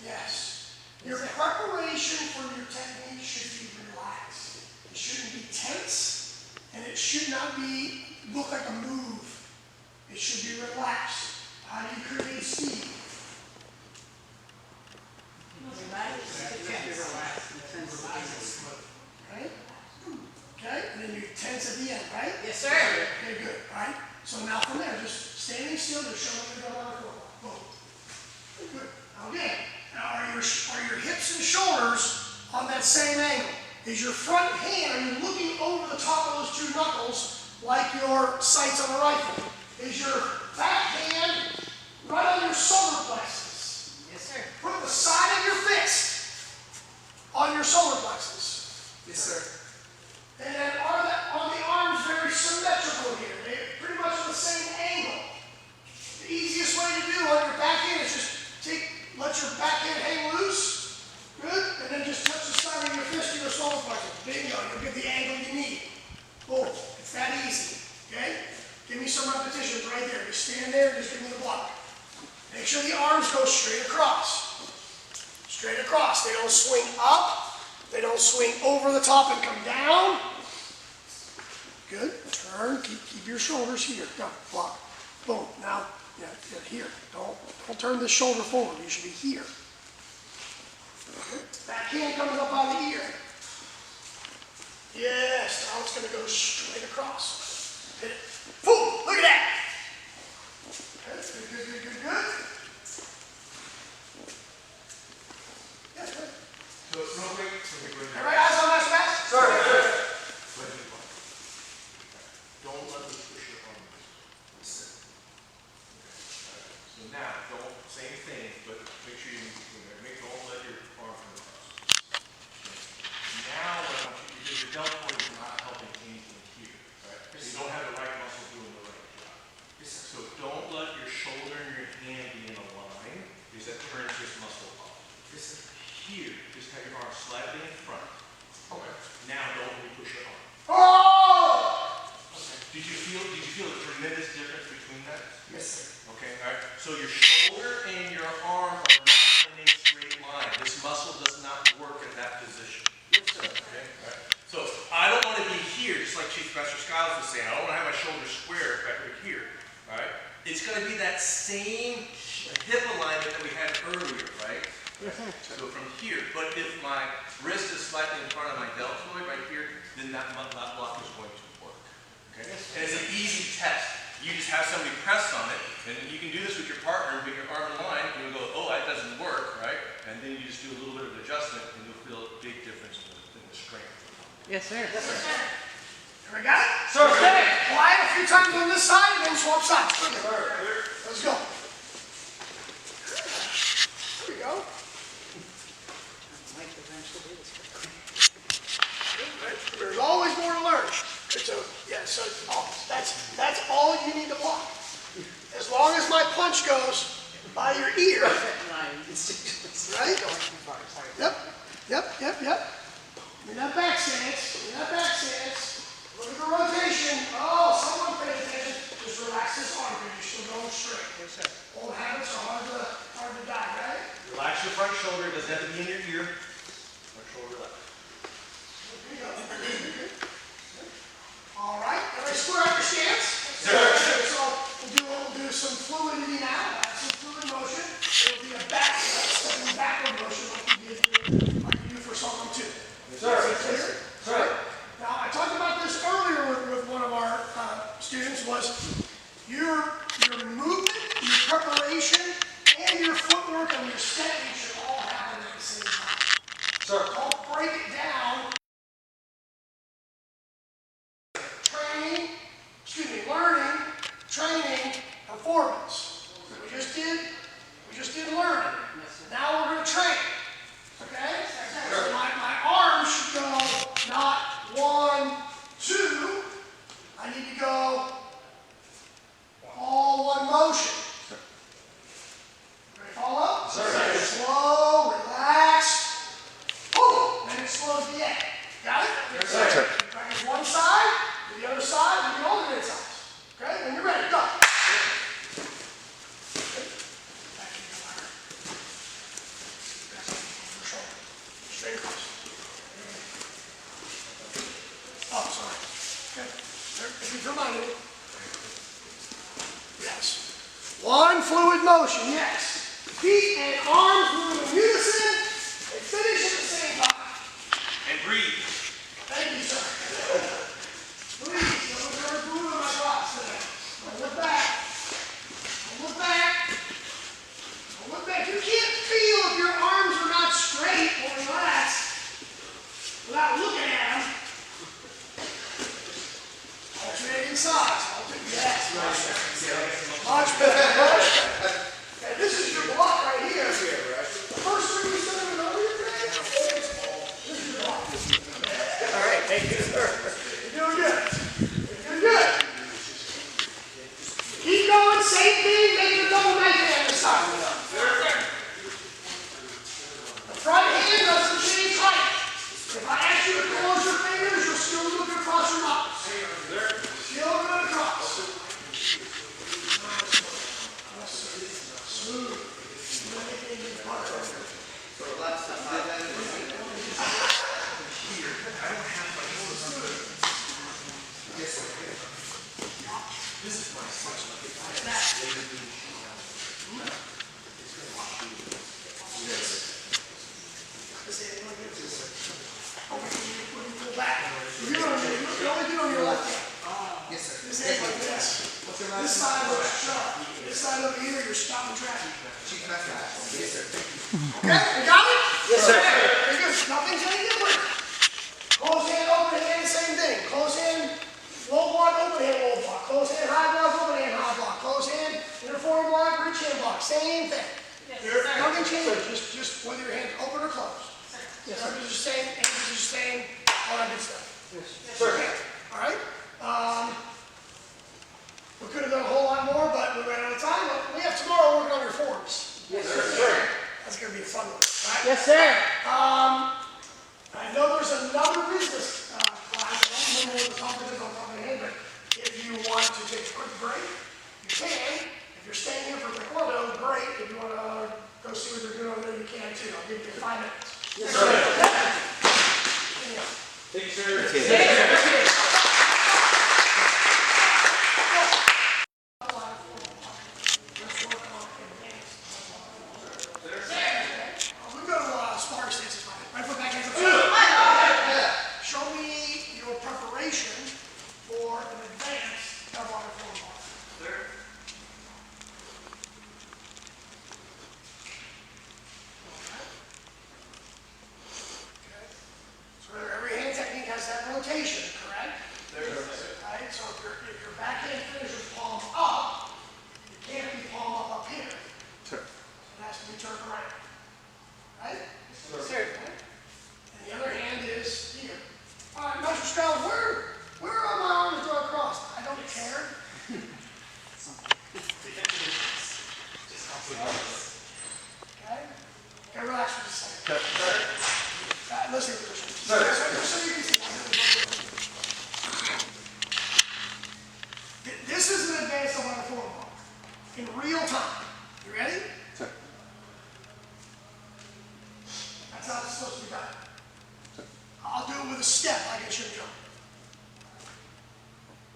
Yes. Your preparation for your technique should be relaxed. It shouldn't be tense, and it should not look like a move. It should be relaxed. How do you create speed? Right? Okay, and then you tense at the end, right? Yes, sir. Okay, good, right? So now from there, just standing still, just showing your double outer forearm. Boom. Good. Now again, are your hips and shoulders on that same angle? Is your front hand, are you looking over the top of those two knuckles like your sights on a rifle? Is your back hand right on your solar plexus? Yes, sir. Put the side of your fist on your solar plexus. Yes, sir. And then are the arms very symmetrical here? They're pretty much on the same angle. The easiest way to do on your back hand is just let your back hand hang loose. Good. And then just touch the side of your fist to your solar plexus. Bingo. You'll get the angle you need. Boom. It's that easy. Okay? Give me some repetitions right there. Just stand there. Just give me the block. Make sure the arms go straight across. Straight across. They don't swing up. They don't swing over the top and come down. Good. Turn. Keep your shoulders here. Go. Block. Boom. Now, yeah, here. Don't turn this shoulder forward. You should be here. Back hand comes up out of the ear. Yes. Now it's going to go straight across. Hit it. Boom. Look at that. Good. Yeah, good. So real quick, Everybody eyes on that fast? Sorry. Don't let them push your arm. So now, same thing, but make sure don't let your arm come across. Now what I want you to do, your deltoid is not helping anything here, right? You don't have the right muscle doing the right job. So don't let your shoulder and your hand be in a line, because that turns this muscle off. Here, just have your arm slightly in front. Okay. Now don't really push your arm. Oh! Okay. Did you feel a tremendous difference between that? Yes, sir. Okay, all right. So your shoulder and your arm are not in a straight line. This muscle does not work in that position. Yes, sir. Okay, all right. So just like Chief Master Skiles was saying, I don't want to have my shoulders square right here, all right? It's going to be that same hip alignment that we had earlier, right? So from here, but if my wrist is slightly in front of my deltoid right here, then that block is going to work, okay? And it's an easy test. You just have somebody press on it, and you can do this with your partner, bring your arm in line, and you'll go, oh, that doesn't work, right? And then you just do a little bit of adjustment, and you'll feel a big difference in the strength. Yes, sir. We got it? Sir. Okay. Quiet a few times on this side and then swap sides. Okay. Let's go. There we go. There's always more to learn. So, yeah, so that's all you need to block. As long as my punch goes by your ear. Right? Yep. In that back stance. Look at the rotation. Oh, someone pay attention. Just relax this arm because you're still going straight. Yes, sir. Old habits are hard to die, right? Relax your front shoulder. It doesn't have to be in your ear. Front shoulder left. There you go. All right. Everybody square up your stance. Sir. So we'll do some fluidity now. Some fluid motion. It'll be a stepping backward motion like you do for Songham 2. Sir. Now, I talked about this earlier with one of our students, was your movement, your preparation, and your footwork and your setting should all happen at the same time. Sir. Don't break it down. Learning, training, performance. We just did learning. Now we're going to train. Okay? So my arms should go not 1, 2. I need to go all one motion. Ready to follow? Sir. Slow, relax. Boom. Then it slows the end. Got it? Yes, sir. Practice one side, to the other side, and the alternate sides. Okay? When you're ready, go. Straight across. Oh, sorry. Okay. If you remind me. Yes. One fluid motion, yes. Feet and arms moving in unison. They finish at the same time. And breathe. Thank you, sir. Please, don't ever move in my class today. Don't look back. Don't look back. Don't look back. You can't feel if your arms are not straight or relaxed without looking at them. Alternating sides. Yes. Much better. Okay, this is your block right here. The first thing you said was over your head. This is your block. All right, thank you, sir. You're doing good. You're doing good. Keep going, same thing, make it a double knife hand this time. The front hand doesn't change height. If I ask you to close your fingers, you're still looking across your mouth. Still going across. Smooth. This side looks sharp. This side over here, you're stopping traffic. Yes, sir. Okay, you got it? Yes, sir. Very good. Nothing's any different. Close hand, open hand, same thing. Close hand, low block, open hand, low block. Close hand, high block, open hand, high block. Close hand, inner forearm block, reach hand block. Same thing. Nothing changes. Just whether your hand's open or closed. Yes, sir. Just saying, all that good stuff. Yes, sir. Okay. All right. We could have done a whole lot more, but we ran out of time. But we have tomorrow working on your forms. Yes, sir. That's going to be a fun one, right? Yes, sir. I know there's another business class. I don't remember what the topic is on top of my head, but if you want to take a quick break, you can. If you're staying here for Taekwondo, great. If you want to go see what they're doing over there, you can too. I'll give you 5 minutes. Yes, sir. Yeah. Thank you, sir. rotation, correct? Right, so if your backhand finishes palm up, it can't be palm up here. Sure. It has to be turned around. Right? Certainly. And the other hand is here. All right, Master Scott, where are my arms go across? I don't care. Okay? Okay, relax for just a second. Listen to this. So you can see. This is an advance of my form in real time. You ready? Sure. That's how it's supposed to be done. I'll do it with a step like I should jump.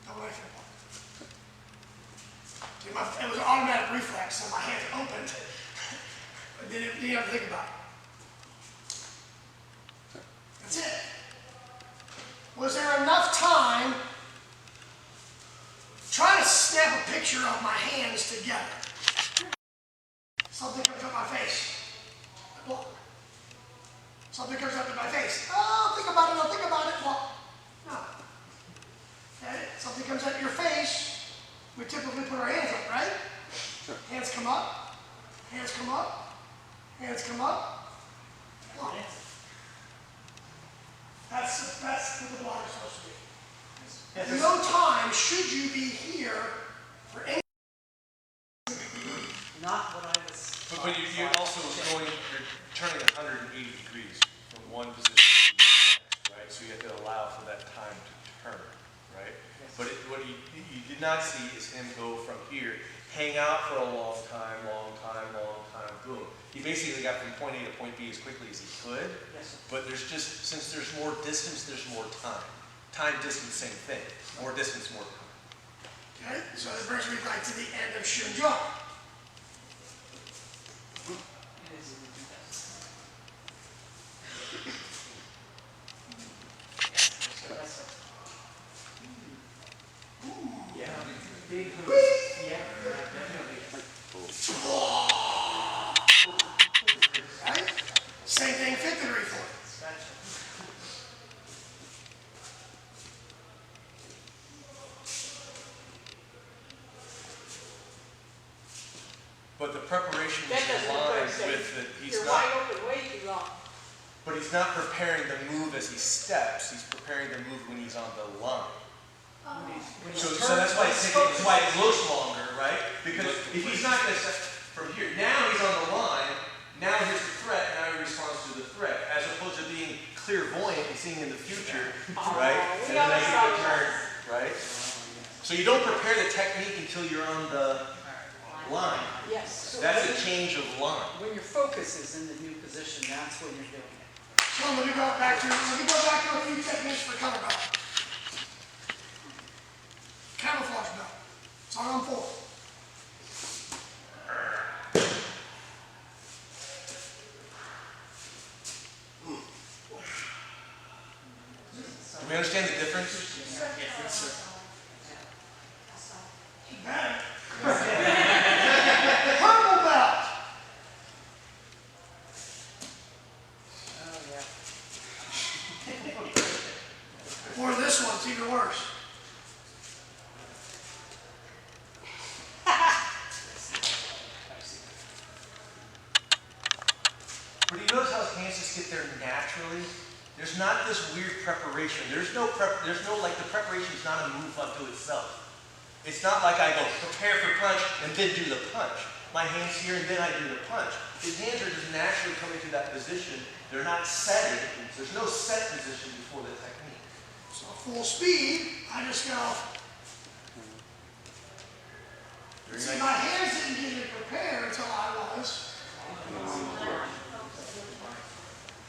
Don't worry for it was an automatic reflex, so my hands opened. But didn't have to think about it. That's it. Was there enough time? Try to snap a picture of my hands together. Something comes up my face. I block. Something comes up in my face. Oh, think about it, I'll think about it. Block. No. Okay? Something comes up your face. We typically put our hands up, right? Sure. Hands come up. Hands come up. Hands come up. Block. That's what the block is supposed to be. At no time should you be here for any. Not what I was. But you're also you're turning 180 degrees from one position to the next, right? So you have to allow for that time to turn, right? Yes. But what you did not see is him go from here, hang out for a long time, boom. He basically got from point A to point B as quickly as he could. Yes, sir. But since there's more distance, there's more time. Time, distance, same thing. More distance, more time. Okay, so that brings me right to the end of Shun Jung. Yeah. Big hoops. Yeah, definitely. Right? Same thing, fifth degree for it. But the preparation That is doesn't in look line very safe. with the, he's You're not, wide open way too long. but he's not preparing the move as he steps. He's preparing the move when he's on the line. So that's why that's why it looks longer, right? Because if he's not going to step from here, now he's on the line. Now here's the threat. Now he responds to the threat, as opposed to being clairvoyant and seeing in the future, right? we And then always making saw a turn, right? So you don't prepare the technique until you're on the line. Yes. So That's a change of line. When your focus is in the new position, that's when you're doing it. So let me go back to a few techniques for color belt. Camouflage belt. Songham 4. Do we understand the difference? Better. Purple belt. Oh, yeah. Or this one's even worse. But you notice how his hands just get there naturally? There's not this weird preparation. There's no like the preparation's not a move unto itself. It's not like I go prepare for punch and then do the punch. My hands here and then I do the punch. His hands are just naturally coming to that position. They're not setting. There's no set position before the technique. So full speed, I just go. See, my hands didn't get me prepared until I was.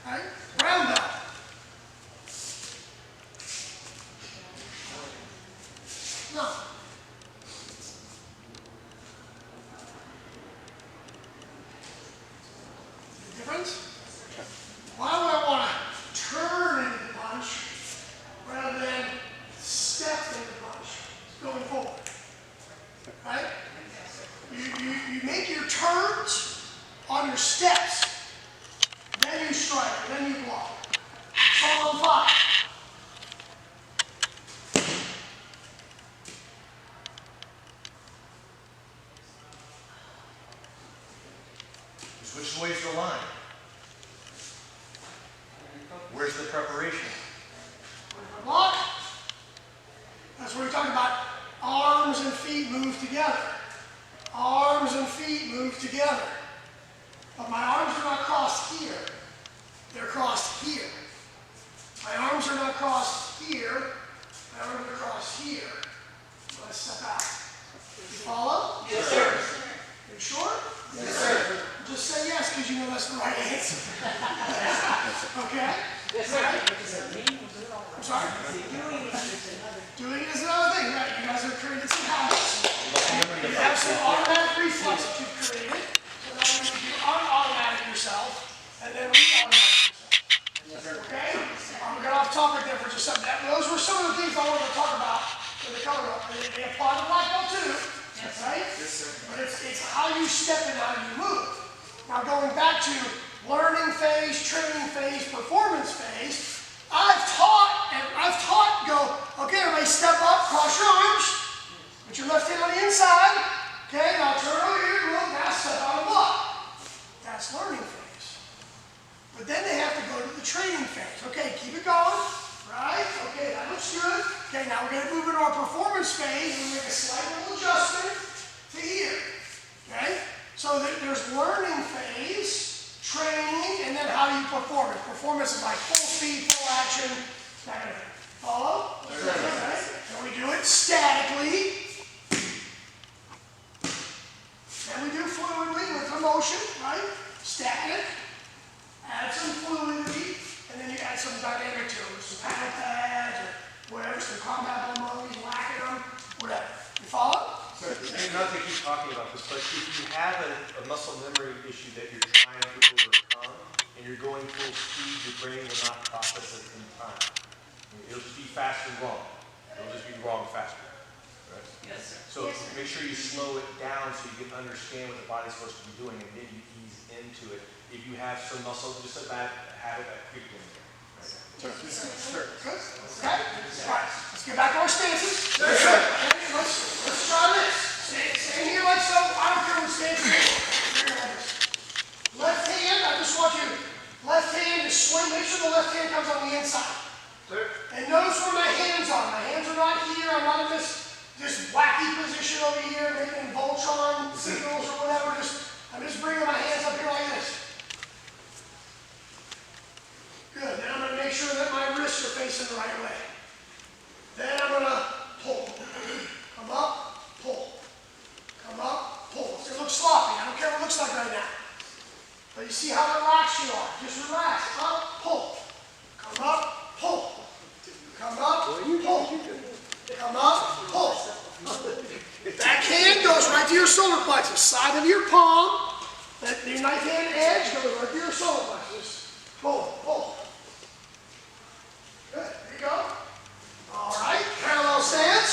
Right? Brown belt. No. The difference? Why do I want to turn into the punch rather than step into the punch going forward? Right? You make your turns on your steps, then you strike, then you block. preparation. Block. That's what we're talking about. Arms and feet move together. Arms and feet move together. But my arms are not crossed here. They're crossed here. My arms are not crossed here. My arms are crossed here. Let's step out. You follow? Yes, sir. You sure? Yes, sir. Just say yes because you know that's the right answer. Okay? Yes, sir. I'm sorry? Doing is another thing, right? You guys have created some habits. You have some automatic reflex that you've created. So now you do un-automatic yourself and then re-automatic yourself. Okay? I'm going to get off topic there for just a second. Those were some of the things I wanted to talk about in the color up. They apply to black belt too. Right? Yes, sir. But it's how you step and how you move. Now going back to learning phase, training phase, performance phase, I've taught, go, okay, everybody step up, cross your arms, put your left hand on the inside, okay, now turn over here, look, now step out and block. That's learning phase. But then they have to go to the training phase. Okay, keep it going, right? Okay, that looks good. Okay, now we're going to move into our performance phase and make a slight little adjustment to here, okay? So there's learning phase, training, and then how do you perform it? Performance is like full speed, full action, that kind of thing. Follow? Okay. And we do it statically. And we do fluidly with the motion, right? Static. Add some fluidity, and then you add some dynamic to it. Some paddle pads or whatever, some combat modes, whacking them, whatever. You follow? And not to keep talking about this, but if you have a muscle memory issue that you're trying to overcome and you're going full speed, your brain will not process it in time. It'll just be fast and wrong. It'll just be wrong faster. Right? Yes, sir. So make sure you slow it down so you can understand what the body's supposed to be doing and maybe ease into it. If you have some muscle, just a bad habit that creep in there. Right? Sure. Good. Okay. All right. Let's get back to our stances. Sure. Okay. Let's try this. Stand here like so. I don't care what stance you're in. Left hand, I just want you, left hand to swing. Make sure the left hand comes on the inside. Sure. And notice where my hands are. My hands are not here. I'm not in this wacky position over here, making Voltron signals or whatever. I'm just bringing my hands up here like this. Good. Then I'm going to make sure that my wrists are facing the right way. Then I'm going to pull. Come up, pull. Come up, pull. It's going to look sloppy. I don't care what it looks like right now. But you see how relaxed you are. Just relax. Up, pull. Come up, pull. Come up, pull. Come up, pull. Back hand goes right to your solar plexus. Side of your palm. Your knife hand edge goes right to your solar plexus. Pull, pull. Good. There you go. All right. Parallel stance.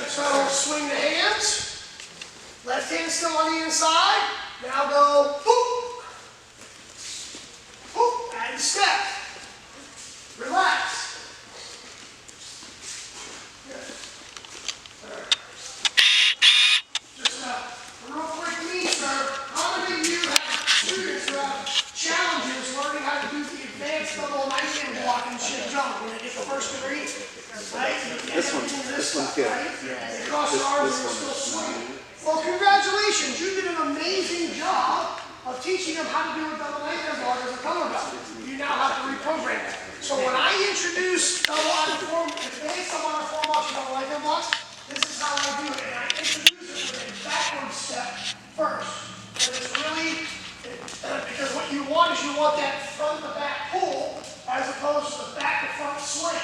So swing the hands. Left hand still on the inside. Now go boop. Boop. And step. Relax. Good. Just a real quick knee, sir. How many of you have students who have challenges learning how to do the advanced level knife hand block in Shin Jung when they get the first degree? Right? This one's good. Right? They cross their arms and still swing. Well, congratulations. You did an amazing job of teaching them how to do a double knife hand block as a color belt. You now have to reprogram that. So when I introduce double advanced double uniform blocks and double knife hand blocks, this is how I do it. And I introduce it with a backward step first. And it's really, because what you want is you want that front to back pull as opposed to the back to front swing.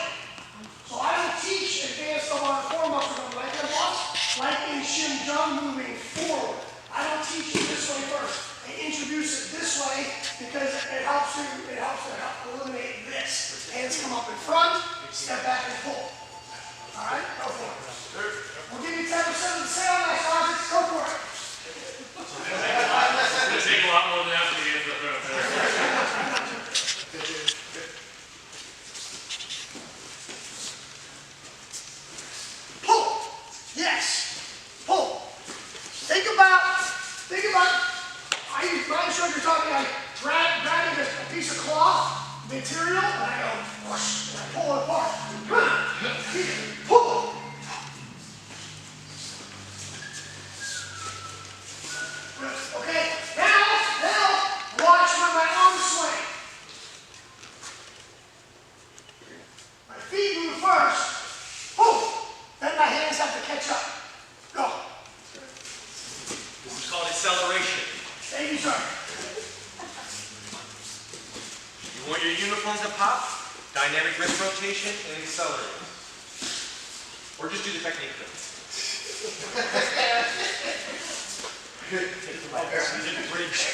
So I don't teach advanced double uniform blocks or double knife hand blocks like in Shin Jung moving forward. I don't teach it this way first. I introduce it this way because it helps to eliminate this. Hands come up in front, step back and pull. All right, go for it. We'll give you 10% of the sale next time. Go for it. It's going to take a lot more than that to get into the throat. Pull. Yes. Pull. Think about, my instructor taught me like grabbing a piece of cloth, material, and I go, Dynamic wrist rotation and accelerate. Or just do the technique though. Good. You did a bridge.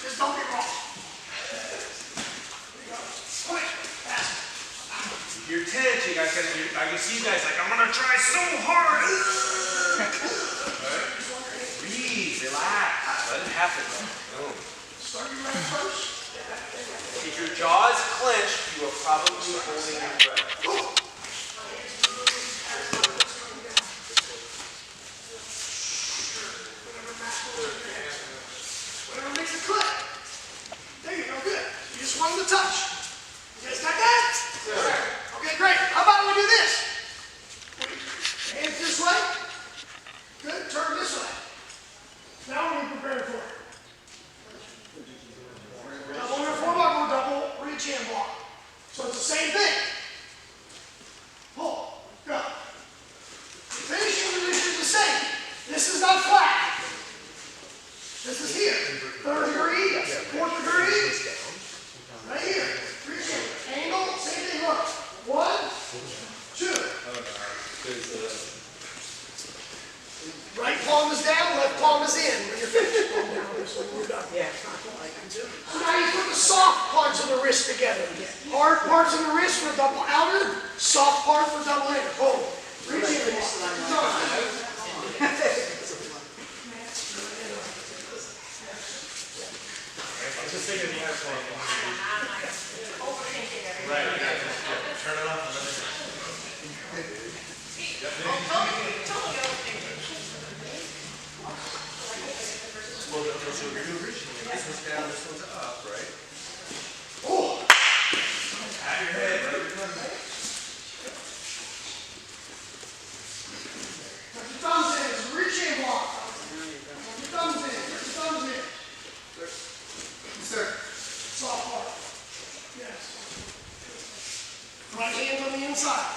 Just don't get wrong. There you go. Quick, fast. If you're tense, you guys gotta, I can see you guys like, I'm gonna try so hard. Alright? Breathe, relax. Let it happen though. Boom. Start your leg first. If your jaw is clenched, you are probably holding your breath. Whatever makes it click. There you go, good. You just wanted to touch. You guys got that? Sure. Okay, great. How about we do this? Hands this way. Good, turn this way. Now what are you prepared for? Double your forearm or double reach hand block. So it's the same thing. Pull, go. The finishing position is the same. This is not flat. This is here. Third degree, fourth degree. Right here. Reach hand. Angle, same thing. Look. 1, 2. Right palm is down, left palm is in. When you're finished, palm down. So we're done. Yeah. So now you put the soft parts of the wrist together. Hard parts of the wrist for double outer, soft part for double inner. Boom. Reach in. Just think of the airplane. Right, turn it off. Well, so you're doing reaching. This one's down, this one's up, right? Oh. Pat your head, right? Put your thumbs in. It's a reach hand block. Put your thumbs in. Put your thumbs in. Sir. Soft part. Yes. Right hand on the inside.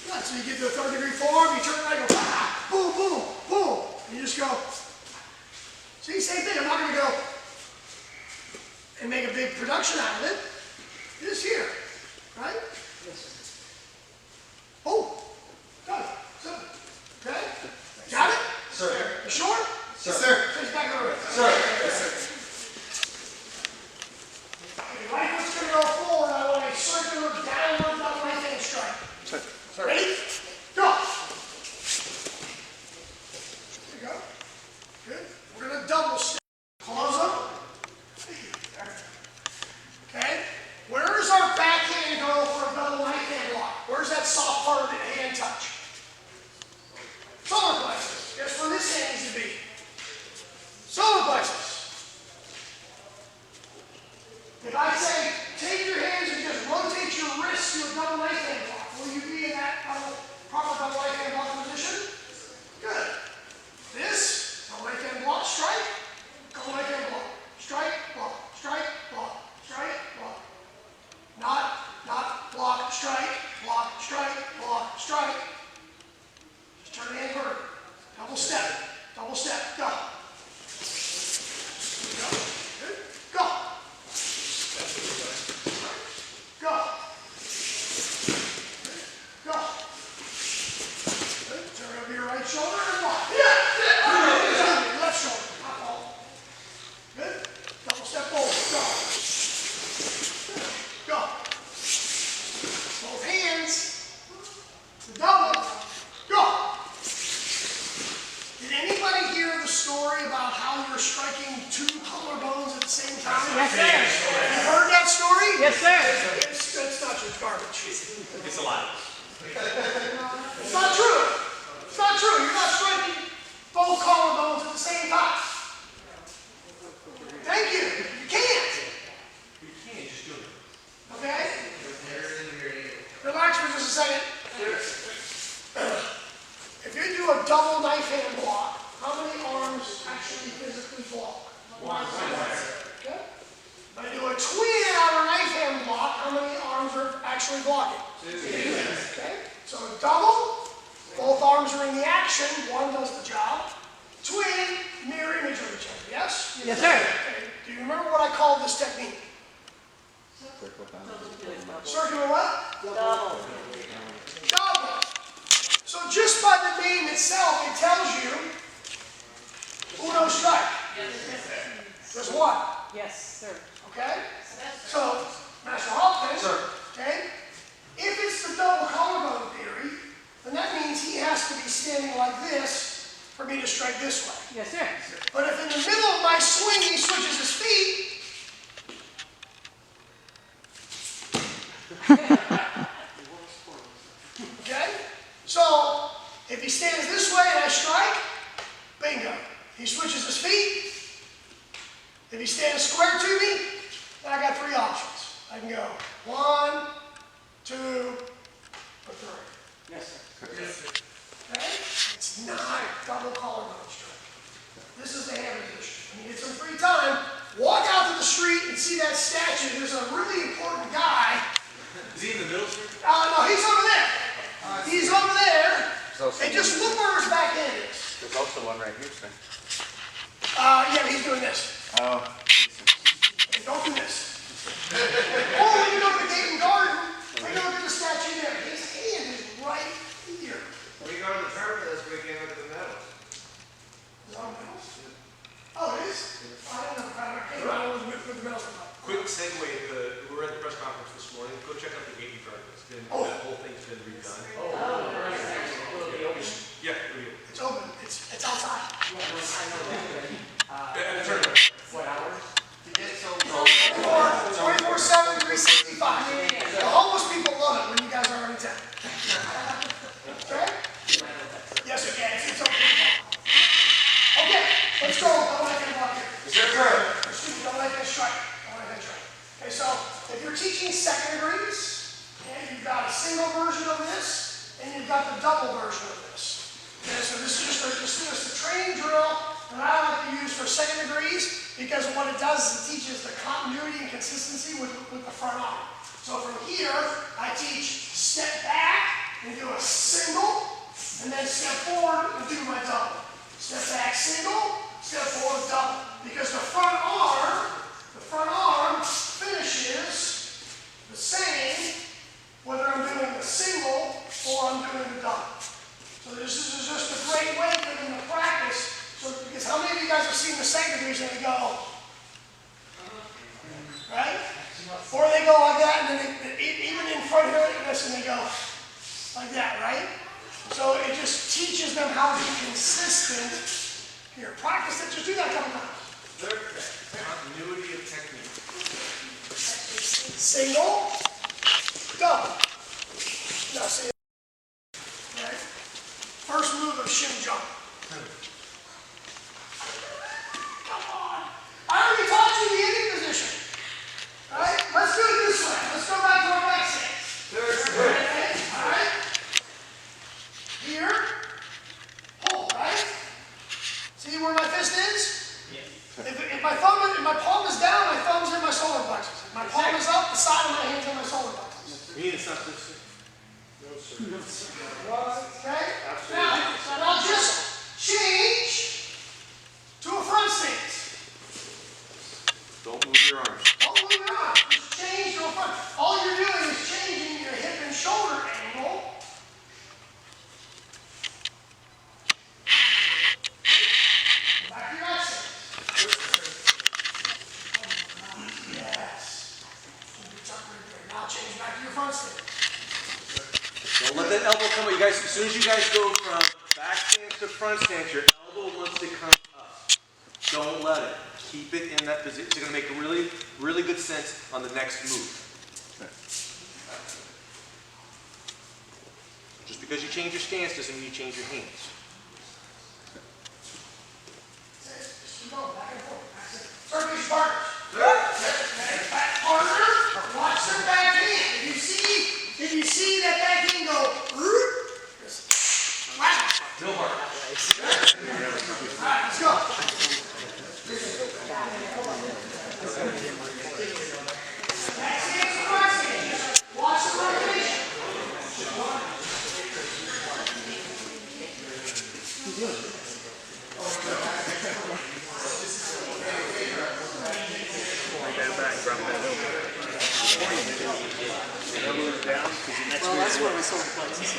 Good. So you get to a third degree form, you turn it right, go, ah, boom, boom, boom. And you just go. See, same thing. I'm not going to go and make a big production out of it. Just here. Right? Oh. Got it. Simple. Okay? Got it? Sir. You sure? Sir. Sir. Face back over. Sir. Yes, sir. Okay, right foot's going to go forward. I want a circular downward double right hand strike. Sir. Ready? Go. There you go. Good. We're going to double step. Close them. Okay. Where does our backhand go for a double right hand block? Where's that soft part of the hand touch? Solar plexus. Guess where this hand needs to be? Solar plexus. If I say, take your hands and just rotate your wrist to a double right hand block, will you be in that proper double right hand block position? Good. This, double right hand block, strike, double right hand block, strike, block, strike, block, strike, block. Not block, strike, strike. Just turn the hand vertical. Double step, go. Good. Go. Go. Go. Good. Turn over your right shoulder and block. Yeah. Left shoulder. Not all. Good. Double step forward. Go. Go. Both hands. The double. Go. Did anybody hear the story about how you're striking two collarbones at the same time? Yes, sir. You heard that story? Yes, sir. It's not just garbage. It's a lie. It's not true. It's not true. You're not striking both collarbones at the same time. Thank you. You can't. You can't just do it. Okay? Relax for just a second. If you do a double knife hand block, how many arms actually physically block? One. Okay? If I do a twin outer knife hand block, how many arms are actually blocking? Two. Okay? So a double, both arms are in the action, one does the job. Twin, mirror image of each other, yes? Yes, sir. Okay. Do you remember what I called this technique? Circular what? Double. Double. So just by the name itself, it tells you uno strike. There's one. Yes, sir. Okay? So, Master Hopkins, okay, if it's the double collarbone theory, then that means he has to be standing like this for me to strike this way. Yes, sir. But if in the middle of my swing he switches his feet, okay? So, if he stands this way and I strike, bingo. He switches his feet. If he stands square to me, then I got three options. I can go 1, 2, or 3. Yes, sir. Okay? It's not double collarbone strike. This is the hand position. When you get some free time, walk out to the street and see that statue. There's a really important guy. Is he in the middle, sir? No, he's over there. He's over there. And just look where his back end is. There's also one right here, sir. Yeah, but he's doing this. Oh. Hey, don't do this. Or when you go to the Gate and Garden, when you look at the statue there, his hand is right here. We go to the tournament this weekend with the medals. Is it on the medals? Oh, it is? I don't know. I don't know what the medals are like. Quick segue, we were at the press conference this morning. Go check out the Gate Garden. That whole thing's been redone. Yeah, It's open. It's outside. at the tournament. 24/7, 365. The homeless people love it when you guys are in town. Okay? Yes, you can. It's open. Okay, let's go. Don't let that block here. Excuse me, don't let that strike. Don't let that strike. Okay, so if you're teaching second degrees, okay, you've got a single version of this, and you've got the double version of this. Okay, so this is just a training drill that I like to use for second degrees because what it does is it teaches the continuity and consistency with the front arm. So from here, I teach step back and do a single, and then step forward and do my double. Step back single, step forward double. Because the front arm finishes the same whether I'm doing the single or I'm doing the double. So this is just a great way for them to practice. So, because how many of you guys have seen the second degrees and they go, right? Or they go like that, and then even in front here like this, and they go like that, right? So it just teaches them how to be consistent. Here, practice it. Just do that a couple times. Continuity of technique. Single, double. Now see. Right? First move of shin jump. Come on. I already taught you the ending position. Right? Let's do it this way. Let's go back to our back stance. Okay? All right? Here. Hold, right? See where my fist is? If my palm is down, my thumb's in my solar plexus. If my palm is up, the side of my hand's in my solar plexus. You mean it's not this? Okay? Now just change to a front stance. Don't move your arms. Don't move your arm. Just change to a front. All you're doing is changing your hip and shoulder angle. Back to your exit. Yes. Now change back to your front stance. Don't let that elbow come up. You guys, as soon as you guys go from back stance to front stance, your elbow wants to come up. Don't let it. Keep it in that position. It's going to make really, really good sense on the next move. Just because you change your stance doesn't mean you change your hands. Just go back and forth. Turkish partners. Back partner. Watch their back hand. If you see that back hand go, just whack. No hard. All right, let's go. Back stance to front stance. Watch the rotation. Well, that's what we sold places.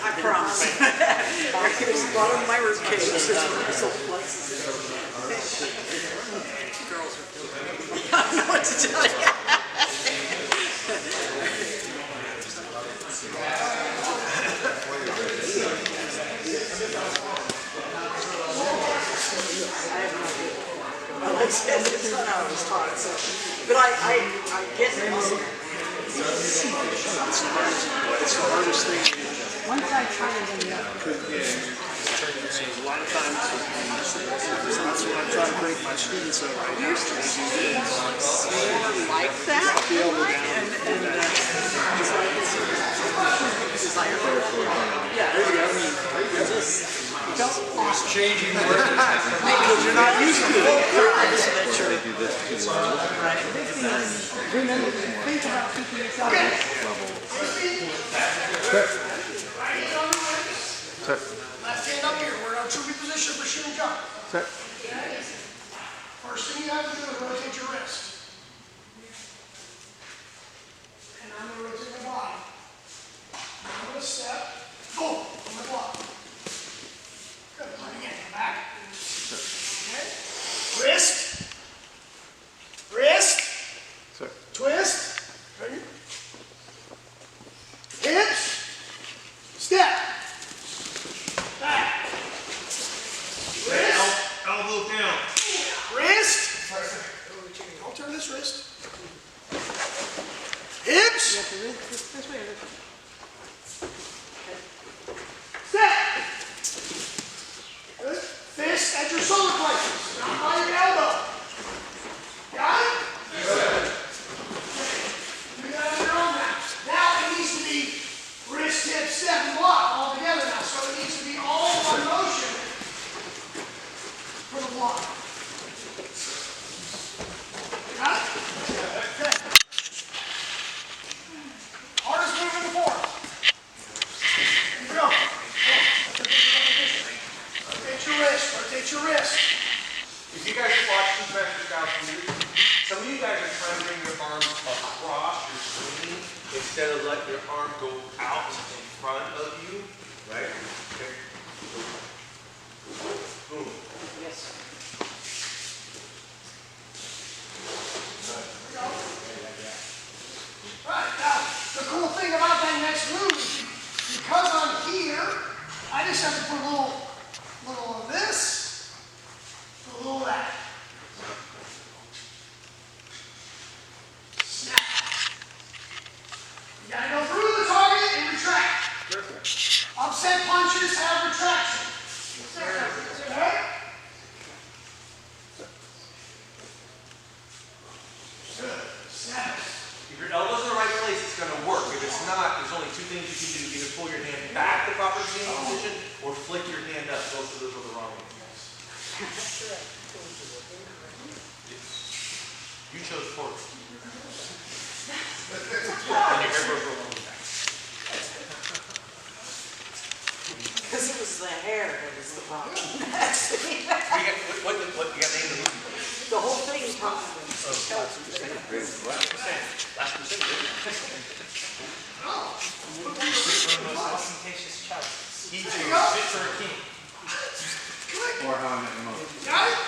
I promise. Here's a lot of my rib cage. This is what we sold places. Girls are filthy. I don't know what to tell you. I have no idea. Well, it's not how it was taught, so. But I get it. It's the hardest thing. Once I try it, then A lot of times, that's what I try to break my students up right now. like that, and it's like it's desire. Yeah, there you go. Just don't Changing the word because you're not used to it. they do this too. Right. Remember, think about keeping yourself Left hand up here. We're in our true position for shoot and jump. First thing you have to do is rotate your wrist. And I'm going to rotate my body. I'm going to step. Boom. On my block. Good. Again. Come back. Okay. Wrist. Wrist. Twist. Ready? Hips. Step. Back. Wrist. Elbow down. Wrist. Don't turn this wrist. Hips. this way. Step. Good. Fist at your solar plexus. Not by your elbow. Got it? Good. Do that on your own now. Now it needs to be wrist, hip, step, and block all together now. So it needs to be all one motion for the block. Got it? Okay. Hardest move in the board. Here we go. Rotate your wrist. Rotate your wrist. If you guys watch these masters out here, some of you guys are trying to bring your arms across your swing instead of letting your arm go out in front of you, right? Okay. Boom. Yes. Right, now, the cool thing about that next move is because I'm here, I just have to put a little of this, a little of that. Snap. You gotta go through the target and retract. Upset punches have retraction. Okay? Good. Snap. If your elbow's in the right place, it's going to work. If it's not, there's only two things you can do. You can pull your hand back the proper standing position or flick your hand up. Both of those are the wrong ones. You chose forward. And your hair goes real long back. Because it was the hair that was the problem. You got named the movie? The whole thing comes from Ostentatious chalice. He too. Fit for a king. Or how I met your mother. Got it?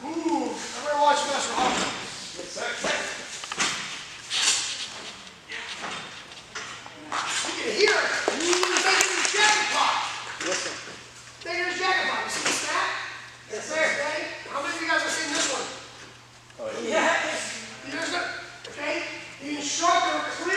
Ooh, everybody watch Master Hawk. You can hear it. It's like in his jacket pocket. Listen. Take his jacket pocket. You see the snap? It's there, okay? How many of you guys have seen this one? Yeah. There's a, okay? The instructor clearly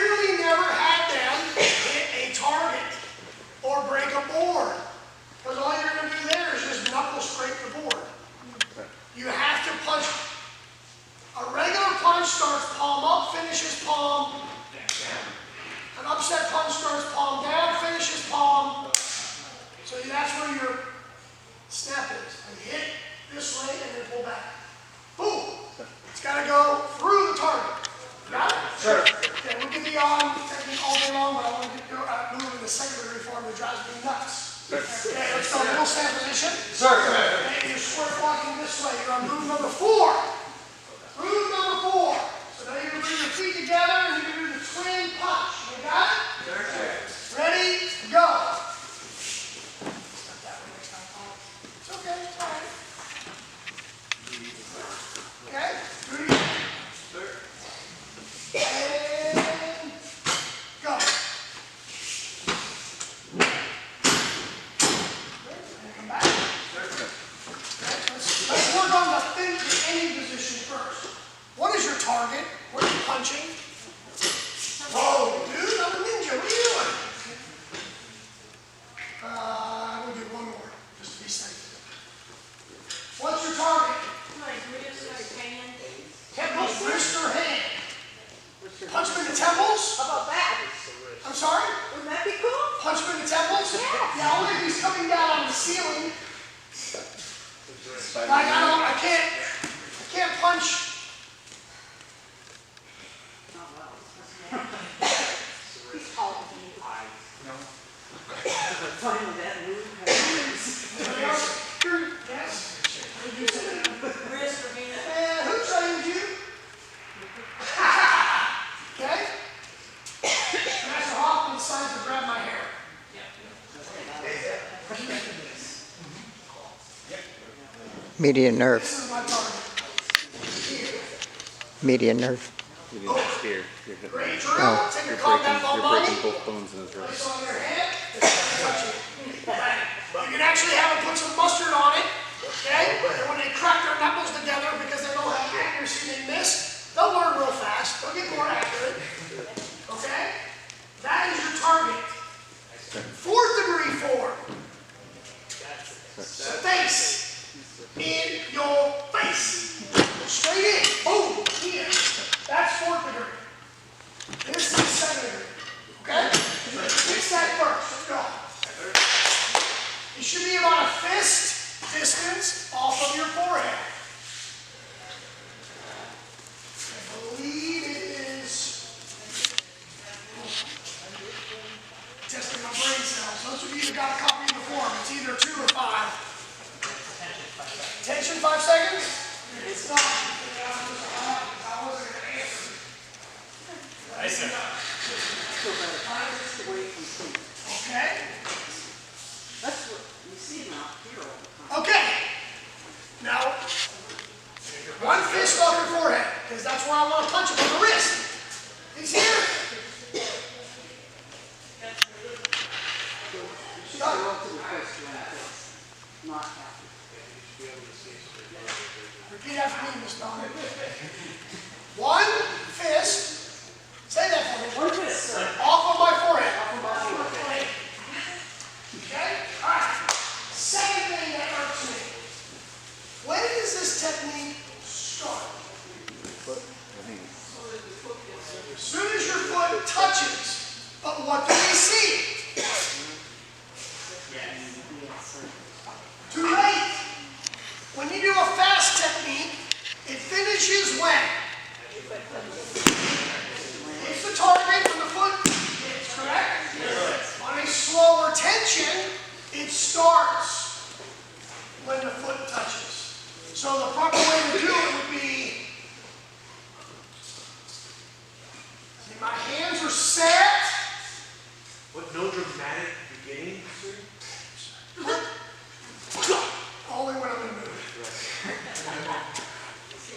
middle stand position. Sir. And you're square blocking this way. You're on move number 4. Move number 4. So now you're going to bring your feet together and you're going to do the twin punch. You got it? Sir. Ready? Go. It's okay. It's all right. Okay? Do it again. Sir. And go. And come back. Let's work on the ending position first. What is your target? Where are you punching? Whoa, dude, I'm a ninja. What are you doing? I'm going to do one more, just to be safe. What's your target? Like wrist or hand? Temples, wrist, or hand? Punch him in the temples? How about that? I'm sorry? Wouldn't that be cool? Punch him in the temples? Yeah, only if he's coming down on the ceiling. Like, I can't punch. He's taller than you. Finally, that move has Anybody else? Yes? Wrist or hand? And who trained you? Okay? Master Hoffman decides to grab my hair. Median nerve. This is my target. Here. Median nerve. Here. Great drill. Take your combat ball body. both bones in his Place wrist. on your hand. Touch it. You can actually have them put some mustard on it. Okay? And when they crack their knuckles together because they don't have accuracy, they miss, they'll learn real fast. They'll get more accurate. Okay? That is your target. 4th degree form. Face. In your face. Straight in. Boom. Here. That's 4th degree. This is 2nd degree. Okay? Fix that first. Let's go. It should be about a fist distance off of your forehead. I believe it is. Testing my brain cells. Those of you that got a copy of the form, it's either 2 or 5. Tension 5 seconds? It's not. I wasn't going to answer. Nice, sir. so bad. Farthest away from sleep. Okay? That's what you see now here all the time. Okay. Now, one fist off your forehead, because that's where I want to punch him on the wrist. He's here. Go up to the first one first, not after. Repeat after me, Miss Donna. One fist. Say that for me. One fist, sir. Off of my forehead. Off of my forehead. Okay? All right. Second thing that irks me. When does this technique start? As soon as your foot touches. But what do we see? Too late. When you do a fast technique, it finishes when? It's the target when the foot hits, correct? Yes. On a slower tension, it starts when the foot touches. So the proper way to do it would be, see, my hands are set. What, no dramatic beginning? Only when I'm in the mood.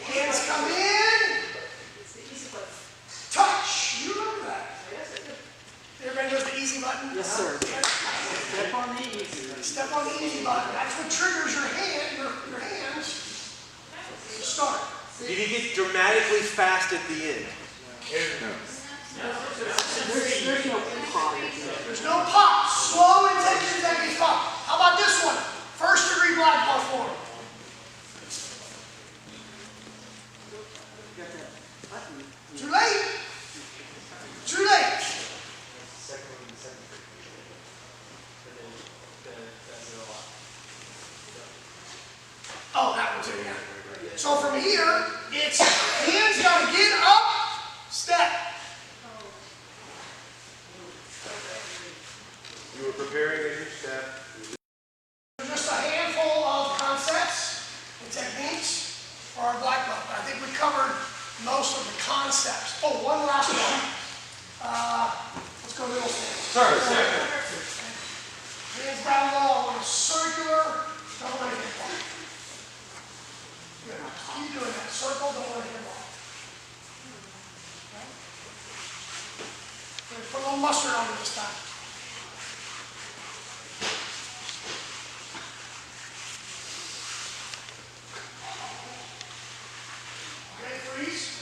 Hands come in. Touch. You remember that? Everybody knows the easy button? Yes, sir. Step on the easy. Step on the easy button. That's what triggers your hands. Start. Did you get dramatically fast at the end? There's no pop. There's no pop. Slow intention technique pop. How about this one? 1st degree black belt form. Got that button. Too late. Too late. Oh, that one too, yeah. So from here, it's hands got to get up, step. You were preparing as you step. Just mustard on it this time. Okay, freeze.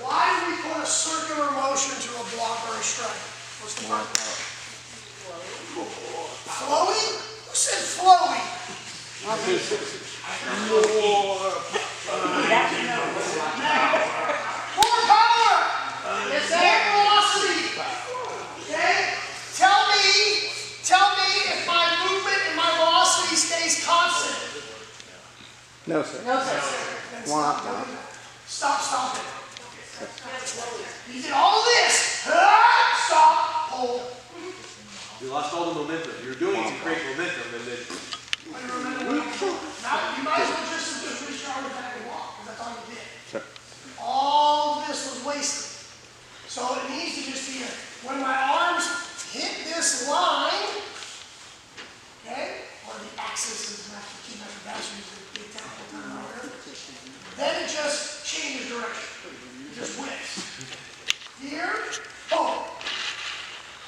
Why do we put a circular motion to a block or a strike? What's the purpose? Flowy? Who said flowy? More power! Yes, sir. More velocity. Okay? Tell me if my movement and my velocity stays constant. No, sir. No, sir. Then stop doing that. Stop stomping. You did all this. Stop. Hold. You lost all the momentum. You're doing it to create momentum, and then Now, you might as well just reach your arm back and walk, because that's all you did. Sure. All this was wasted. So it needs to just be when my arms hit this line, okay, or the axis is not to keep that bashing the big technical term out here, then it just changes direction. It just whips. Here, boom.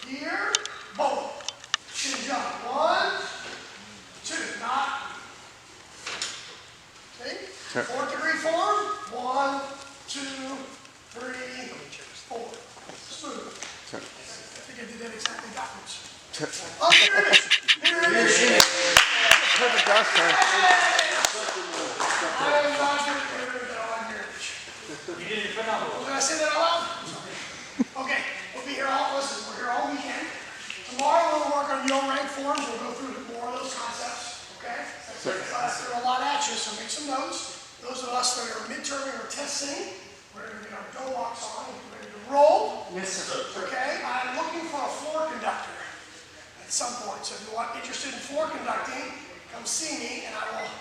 Here, boom. Chin jump. 1, 2, not. See? Sure. 4th degree form. 1, 2, 3, 4. Smooth. Sure. I think I did that exactly backwards. Sure. Oh, here it is. Here it is. Perfect job, sir. I am not going to get rid of that on here. You did it phenomenal. Did I say that out loud? Okay, we'll be here all, listen, we're here all weekend. Tomorrow we'll work on your rank forms. We'll go through more of those concepts, okay? Threw a lot at you, so make some notes. Those of us that are midterming or testing, we're going to get our go walks on and get ready to roll. Yes, sir. Okay, I'm looking for a floor conductor at some point. So if you are interested in floor conducting, come see me and I will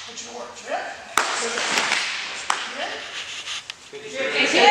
put you to work. Yeah? Yeah? Thank you.